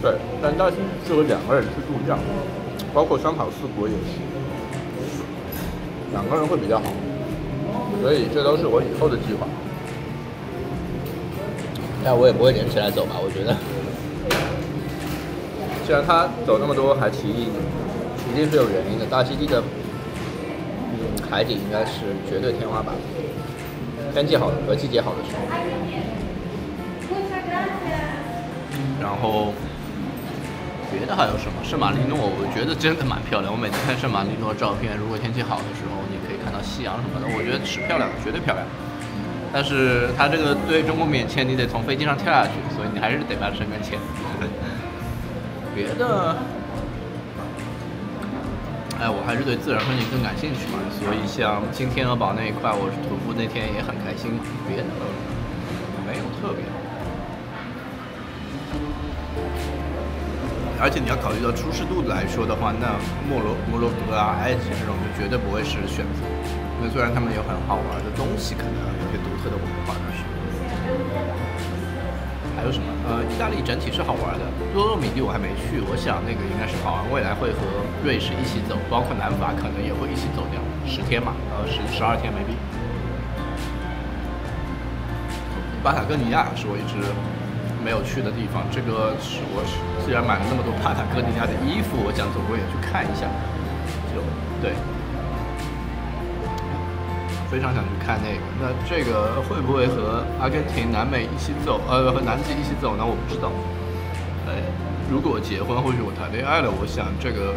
对，但大溪适合2个人去度假，包括香草4国也是，2个人会比较好。所以这都是我以后的计划。但我也不会连起来走吧，我觉得。既然他走那么多海奇艺，一定是有原因的。大溪地的海底应该是绝对天花板，天气好的和季节好的时候。然后别的还有什么？圣马力诺，我觉得真的蛮漂亮。我每次看圣马力诺照片，如果天气好的时候，你可以看到夕阳什么的，我觉得是漂亮的，绝对漂亮。但是它这个对中国免签，你得从飞机上跳下去，所以你还是得办申根签。别的，哎，我还是对自然风景更感兴趣嘛，所以像金天鹅堡那一块，我徒步那天也很开心嘛。别的没有特别。而且你要考虑到舒适度来说的话，那摩洛哥啊、埃及这种就绝对不会是选择。那虽然他们有很好玩的东西，可能有些独特的文化，但是还有什么？意大利整体是好玩的。多洛米蒂我还没去，我想那个应该是好玩，未来会和瑞士一起走，包括南法可能也会一起走掉，10天嘛，12天maybe。巴塔哥尼亚是我一直没有去的地方，这个是我既然买了那么多巴塔哥尼亚的衣服，我想总归也去看一下。就对。非常想去看那个，那这个会不会和阿根廷、南美一起走？和南极一起走呢？我不知道。如果结婚或者我谈恋爱了，我想这个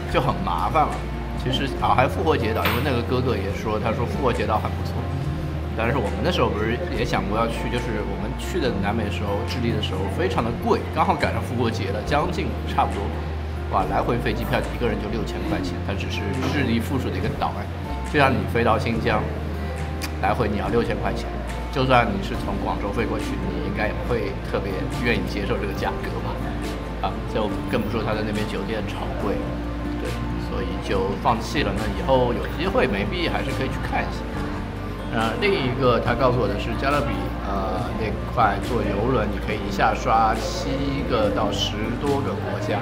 就很麻烦了。其实还复活节岛，因为那个哥哥也说，他说复活节岛很不错。但是我们那时候不是也想过要去，就是我们去的南美的时候，智利的时候非常的贵，刚好赶上复活节了，将近差不多，哇，来回飞机票一个人就6000块钱，它只是智利附属的一个岛就像你飞到新疆，来回你要6000块钱，就算你是从广州飞过去，你应该也不会特别愿意接受这个价格吧？就更不说他在那边酒店超贵，对，所以就放弃了。那以后有机会没必还是可以去看一下。另一个他告诉我的是加勒比那块坐游轮，你可以一下刷7个到10多个国家，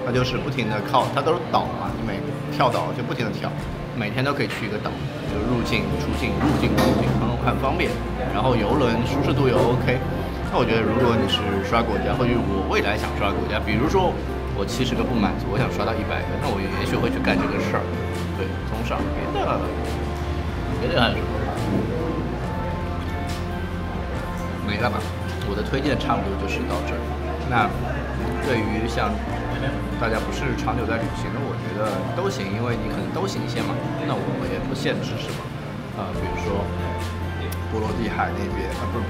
它就是不停的靠，它都是岛嘛，你每跳岛就不停的跳，每天都可以去一个岛，就入境出境，很方便。然后游轮舒适度又 OK。那我觉得如果你是刷国家，或者我未来想刷国家，比如说我70个不满足，我想刷到100个，那我也许会去干这个事儿。对，综上别的还有什么？没了吧？我的推荐差不多就是到这儿。那对于像大家不是长久在旅行的，我觉得都行，因为你可能都新鲜嘛。那我也不限制什么，比如说波罗的海那边，不是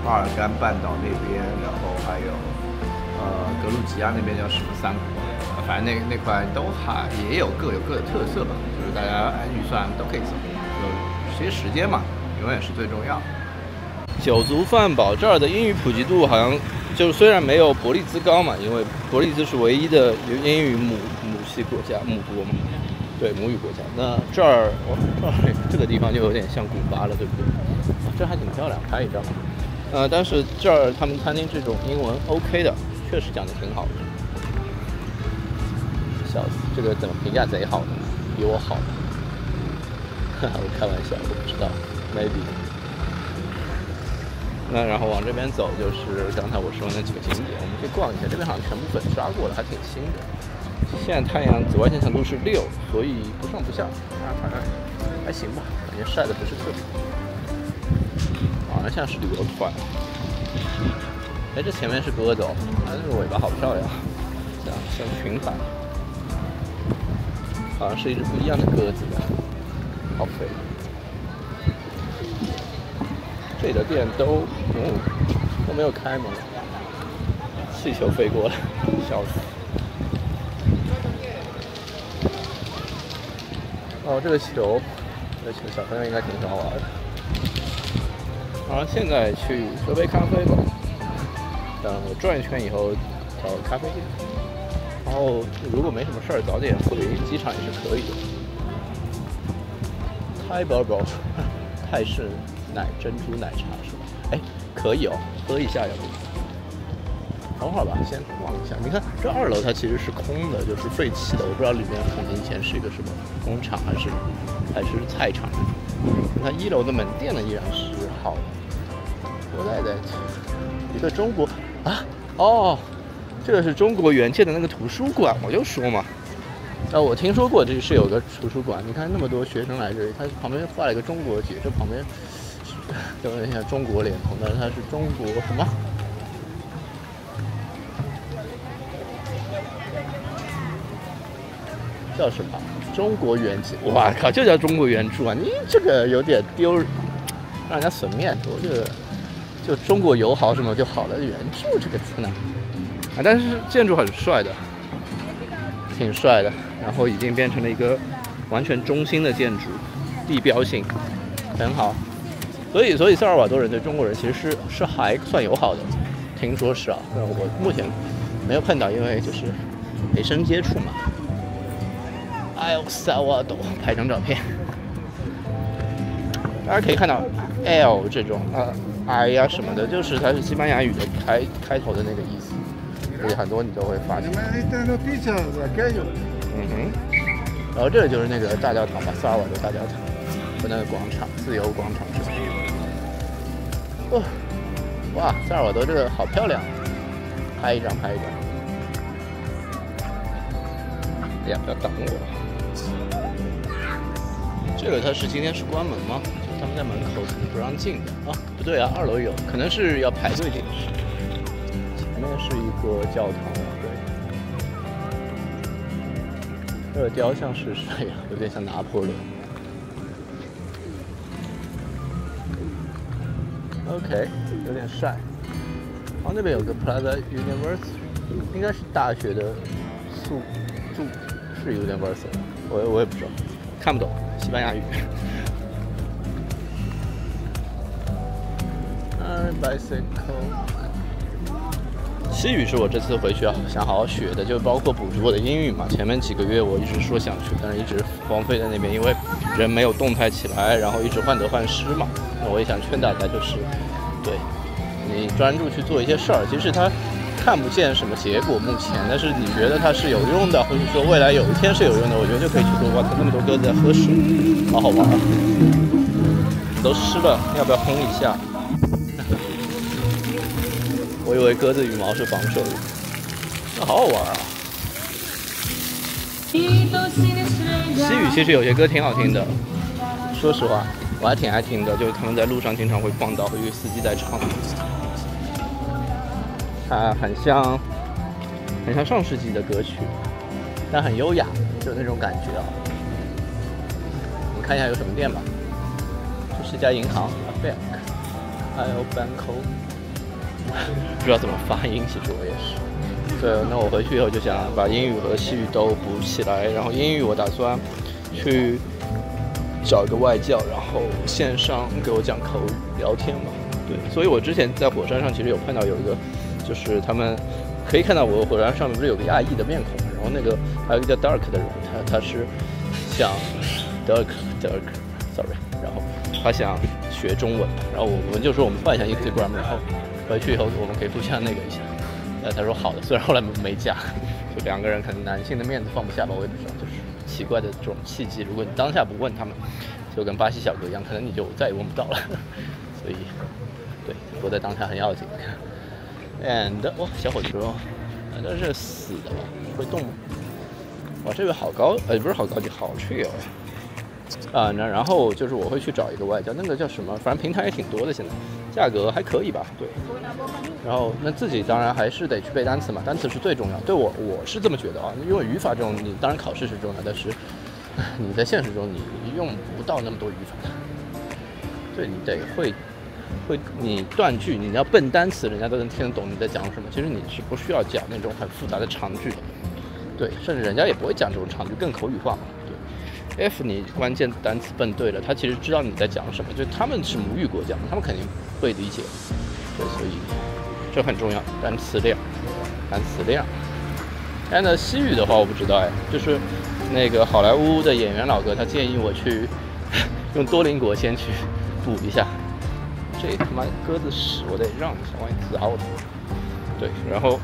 巴尔干半岛那边，然后还有格鲁吉亚那边叫什么3国，反正那块都也有各的特色吧，就是大家按预算都可以走，有些时间嘛，永远是最重要。酒足饭饱，这儿的英语普及度好像就虽然没有伯利兹高嘛，因为伯利兹是唯一的英语母系国家，母国嘛，对，母语国家。那这儿这个地方就有点像古巴了，对不对？这还挺漂亮，拍一张。但是这儿他们餐厅这种英文 OK 的，确实讲的挺好的。笑死，这个怎么评价贼好的，比我好的。我开玩笑，我不知道 ，maybe。那然后往这边走就是刚才我说那几个景点，我们可以逛一下。这边好像全部粉刷过了，还挺新的。现在太阳紫外线强度是6，所以不上不下，反正还行吧，感觉晒的不是特别。好像像是旅游团。哎，这前面是鸽子哦，它这个尾巴好漂亮，这样像裙摆，好像是一只不一样的鸽子的，好肥。这里的店都没有开门，气球飞过来，笑死。哦，这个球小朋友应该挺喜欢玩的。然后现在去喝杯咖啡吧，等我转一圈以后找个咖啡店。然后如果没什么事儿，早点回机场也是可以的。泰宝宝，泰式珍珠奶茶是吧？哎，可以哦，喝一下要不？等会儿吧，先望一下。你看这2楼它其实是空的，就是废弃的，我不知道里面可能以前是一个什么工厂还是菜场。你看1楼的门店呢依然是好的。我来的一个中国这个是中国原建的那个图书馆，我就说嘛。我听说过这是有个图书馆，你看那么多学生来这里，它旁边画了一个中国结，这旁边有点像中国脸孔，但是它是中国什么？叫什么？中国原著？哇靠，就叫中国原著啊！你这个有点丢，让人家损面子。我这个就中国友好什么就好了，原著这个词呢？但是建筑很帅的，挺帅的。然后已经变成了一个完全中心的建筑，地标性很好。所以萨尔瓦多人对中国人其实是还算友好的，听说是啊。我目前没有碰到，因为就是没生接触嘛。哎呦，萨尔瓦多，拍张照片。大家可以看到 L 这种I 呀什么的，就是它是西班牙语的开头的那个意思，所以很多你都会发现。然后这个就是那个大教堂吧，萨尔瓦多大教堂和那个广场，自由广场之类的。哇，萨尔瓦多这个好漂亮，拍一张。哎呀，不要挡我！这个它是今天是关门吗？他们在门口可能不让进的啊？不对啊，2楼有，可能是要排队进去。前面是一个教堂，对。这个雕像是谁呀？有点像拿破仑。OK， 有点晒。那边有个 Plaza University， 应该是大学的是 University， 我也不知道，看不懂西班牙语。bicycle，西语是我这次回去想好好学的，就包括补足我的英语嘛。前面几个月我一直说想去，但是一直荒废在那边，因为人没有动态起来，然后一直患得患失嘛。那我也想劝大家，就是对你专注去做一些事儿，其实它看不见什么结果目前，但是你觉得它是有用的，或者说未来有一天是有用的，我觉得就可以去做。哇，那么多鸽子在喝水，好好玩啊！都湿了，要不要烘一下？我以为鸽子羽毛是防水的，那好好玩啊！西语其实有些歌挺好听的，说实话我还挺爱听的，就是他们在路上经常会放到一个司机在唱，它很像上世纪的歌曲，但很优雅，就那种感觉啊。我们看一下有什么店吧，这是一家银行 ，Bank，IO Banco。不知道怎么发音，其实我也是。对，那我回去以后就想把英语和西语都补起来，然后英语我打算去找一个外教，然后线上给我讲口语聊天嘛。对，所以我之前在火山上其实有碰到有一个，就是他们可以看到我火山上面不是有个亚裔的面孔，然后那个还有一个叫 Dark 的人，他是想 Dark，sorry， 然后他想学中文，然后我们就说我们换一下 Instagram， 然后回去以后我们可以互相那个一下。他说好的，虽然后来没加，就两个人可能男性的面子放不下吧，我也不知道，就是奇怪的这种契机。如果你当下不问他们，就跟巴西小哥一样，可能你就再也问不到了。所以，对，活在当下很要紧。And 哇，小火车，这是死的吧？会动吗？哇，这个好高，不是好高级，好去哦。然后就是我会去找一个外教，那个叫什么？反正平台也挺多的，现在价格还可以吧？对。然后那自己当然还是得去背单词嘛，单词是最重要。对我是这么觉得啊，因为语法这种你当然考试是重要，但是你在现实中你用不到那么多语法。对，你得会你断句，你要背单词，人家都能听得懂你在讲什么。其实你是不需要讲那种很复杂的长句的，对，甚至人家也不会讲这种长句，更口语化嘛。对 ，F 你关键单词笨对了，他其实知道你在讲什么，就他们是母语国家，他们肯定会理解。对，所以这很重要，单词量。但呢，西语的话我不知道哎，就是那个好莱坞的演员老哥，他建议我去用多邻国先去补一下。这他妈鸽子屎，我得让一下，万一砸我头。对，然后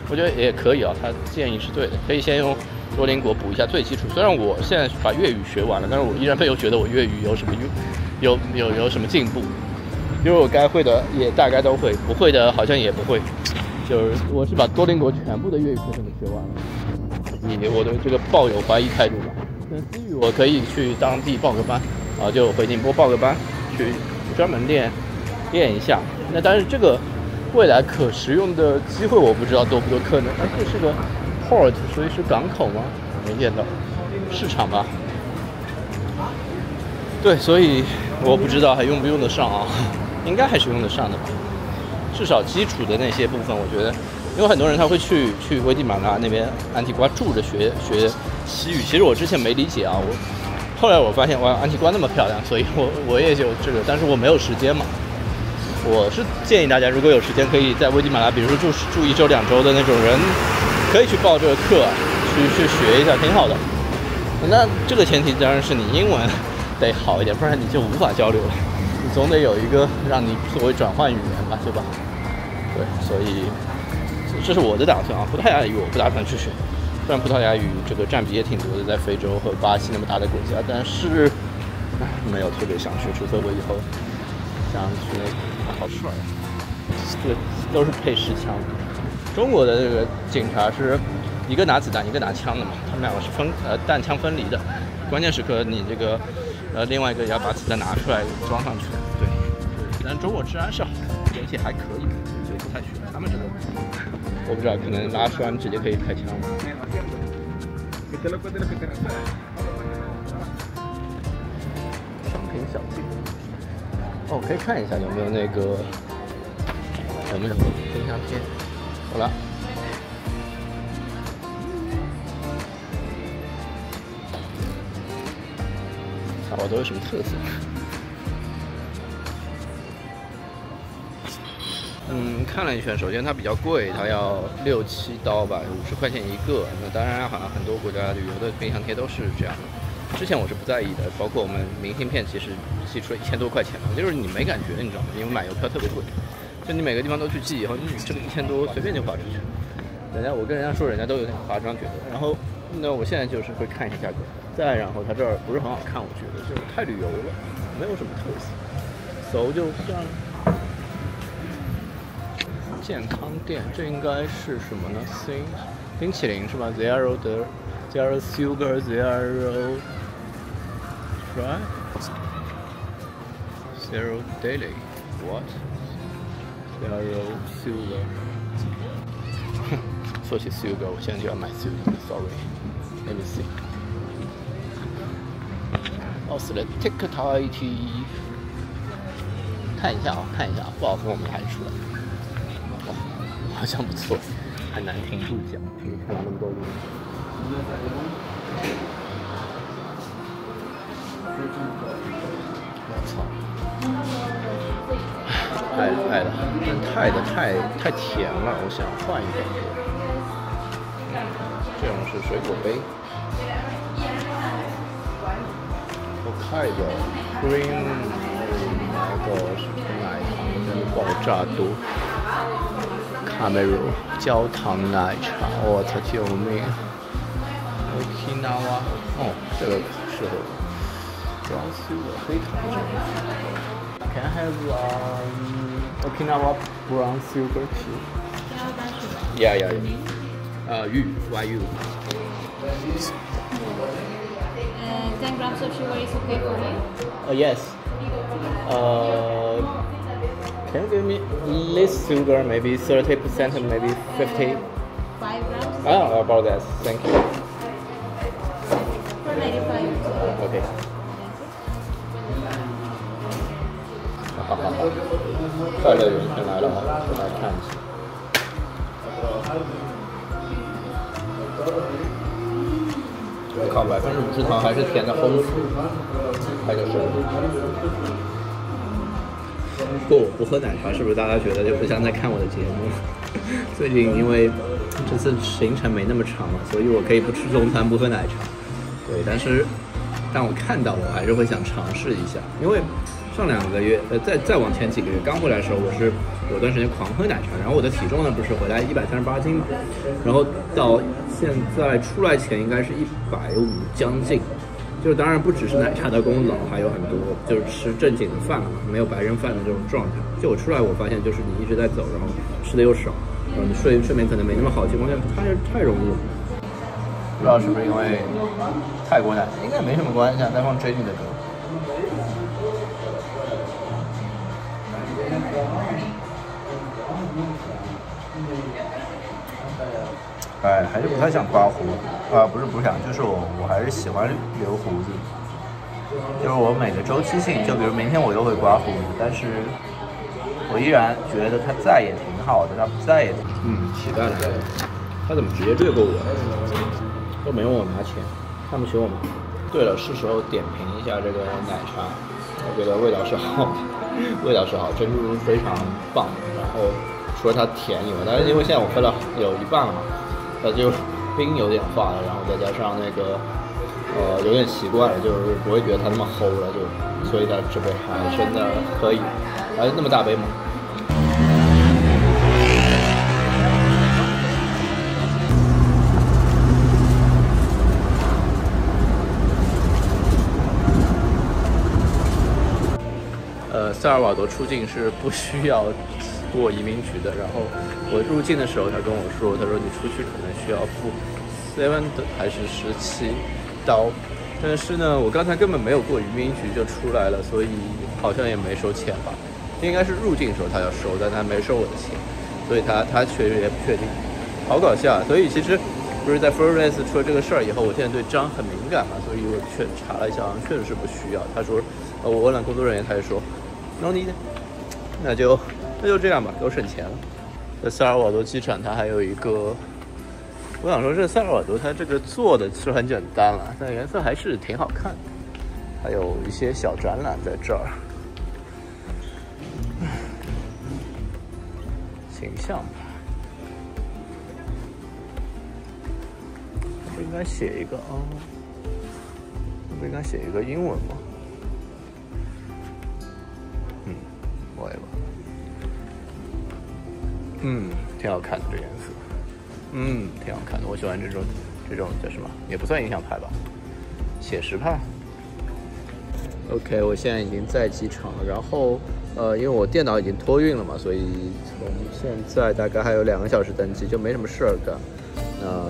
我觉得也可以啊，他建议是对的，可以先用多邻国补一下最基础。虽然我现在把粤语学完了，但是我依然没有觉得我粤语有什么有什么进步，因为我该会的也大概都会，不会的好像也不会。就是我是把多邻国全部的粤语课程都学完了，以我对这个抱有怀疑态度吧。那西语我可以去当地报个班啊，就回宁波报个班去。专门练一下，那但是这个未来可食用的机会我不知道多不多，可能这是个 port， 所以是港口吗？没见到市场吧？对，所以我不知道还用不用得上啊，应该还是用得上的吧。至少基础的那些部分，我觉得，因为很多人他会去危地马拉那边安提瓜住着学西语，其实我之前没理解啊，后来我发现哇，安提瓜那么漂亮，所以我也有这个，但是我没有时间嘛。我是建议大家，如果有时间，可以在危地马拉，比如说住1周2周的那种人，可以去报这个课，去学一下，挺好的。那这个前提当然是你英文得好一点，不然你就无法交流了。你总得有一个让你作为转换语言吧，对吧？对，所以这是我的打算啊。葡萄牙语我不打算去学。虽然葡萄牙语这个占比也挺多的，在非洲和巴西那么大的国家，但是没有特别想学，除非我以后想去。好帅啊！这个都是配10枪。中国的这个警察是一个拿子弹，一个拿枪的嘛，他们两个是弹枪分离的。关键时刻你这个另外一个也要把子弹拿出来装上去。对，但中国治安是好，而且还可以，所以不太需要。他们这个我不知道，可能拉栓直接可以开枪吗？商品小店。哦，可以看一下有没有那个冰箱贴。好了，啊，我都有什么特色？看了一圈，首先它比较贵，它要6、7刀吧，50块钱一个。那当然，好像很多国家旅游的冰箱贴都是这样的。之前我是不在意的，包括我们明信片，其实寄出了1000多块钱嘛，就是你没感觉，你知道吗？因为买邮票特别贵，就你每个地方都去寄以后，你这个1000多随便就花出去。我跟人家说，人家都有点夸张觉得。然后，那我现在就是会看一下价格，再然后它这儿不是很好看，我觉得就是太旅游了，没有什么特色，走就算了。健康店，这应该是什么呢？冰淇淋是吧 ？Zero sugar, zero right? Zero daily. What? Zero sugar. 说起 sugar， 我现在就要买 sugar。Sorry. Let me see. 哦，是的 ，TikTok 看一下啊，不好喝我们排出来。哇，好像不错，很难停住脚，就是看到那么多人。我操！爱了，但太甜了，我想换一个。这种是水果杯。我看的 cream， 那个是奶糖真的爆炸多。卡梅鲁焦糖奶茶，我操，救命 ！Okinawa， 哦，这个适合我。Brown sugar 黑糖汁。Can I have Okinawa brown sugar too? Yeah. YU. 10 grams of sugar is okay for you? Yes. Can you give me less sugar, maybe 30%, maybe 50? 5 grams? Oh, about that. Thank you. For 95. Okay. 好，快乐圆圈来了啊！我来看一下。我靠，50%糖还是甜的丰富，还有什么？不过我不喝奶茶，是不是大家觉得就不像在看我的节目？最近因为这次行程没那么长嘛，所以我可以不吃中餐，不喝奶茶。对，但我看到我还是会想尝试一下，因为上2个月，再往前几个月刚回来的时候，我是有段时间狂喝奶茶，然后我的体重呢不是回来138斤嘛，然后到现在出来前应该是150将近。就是当然不只是奶茶的功劳，还有很多就是吃正经的饭了嘛，没有白人饭的这种状态。就我出来，我发现就是你一直在走，然后吃的又少，然后你睡眠可能没那么好的情况下，太容易了。不知道是不是因为泰国奶，应该没什么关系啊，在放 Jennie 的歌。还是不太想刮胡子啊，不是不想，就是我还是喜欢留胡子，就是我每个周期性，就比如明天我又会刮胡子，但是我依然觉得它在也挺好的，它不在也挺……乞丐来了，他怎么直接掠过我？都没问我拿钱，看不起我们。对了，是时候点评一下这个奶茶，我觉得味道是好，珍珠非常棒，然后除了它甜以外，但是因为现在我喝了有一半了嘛。它就冰有点化了，然后再加上那个有点习惯了，就是不会觉得它那么齁了，所以它这杯还真的可以，还那么大杯嘛。萨尔瓦多出境是不需要过移民局的，然后我入境的时候，他跟我说，他说你出去可能需要付7还是17刀，但是呢，我刚才根本没有过移民局就出来了，所以好像也没收钱吧，应该是入境的时候他要收，但他没收我的钱，所以他确实也不确定，好搞笑啊！所以其实不是在 Florence 出了这个事儿以后，我现在对章很敏感嘛，所以我查了一下，确实是不需要。他说，我问了工作人员，他就说 no need， 那就这样吧，给我省钱了。在萨尔瓦多机场，它还有一个，我想说这萨尔瓦多它这个做的是很简单了，但颜色还是挺好看的，还有一些小展览在这儿。形象吧。不应该写一个啊？不应该写一个英文吗？我也吧。挺好看的这颜色。挺好看的，我喜欢这种叫什么？也不算印象派吧，写实派。OK， 我现在已经在机场了，然后因为我电脑已经托运了嘛，所以从现在大概还有2个小时登机，就没什么事儿干。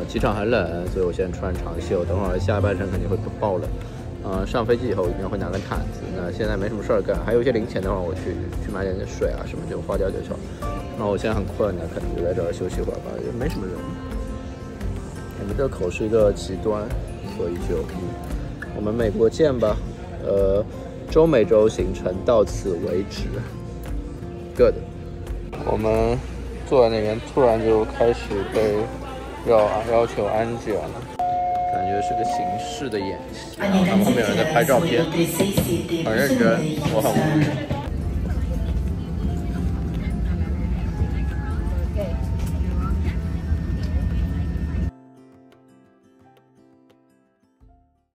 机场很冷，所以我现在穿长袖，等会儿下半身肯定会爆冷。上飞机以后应该会拿个毯子。那现在没什么事儿干，还有一些零钱，等会儿我去买点水啊什么就花掉就行。那我现在很困呢，可能就在这儿休息会儿吧，也没什么人。我们这口是一个极端，所以就我们美国见吧。中美洲行程到此为止。Good。我们坐在那边，突然就开始被要求安检了，感觉是个形式的演习。他们后面有人在拍照片，很认真，我很无语。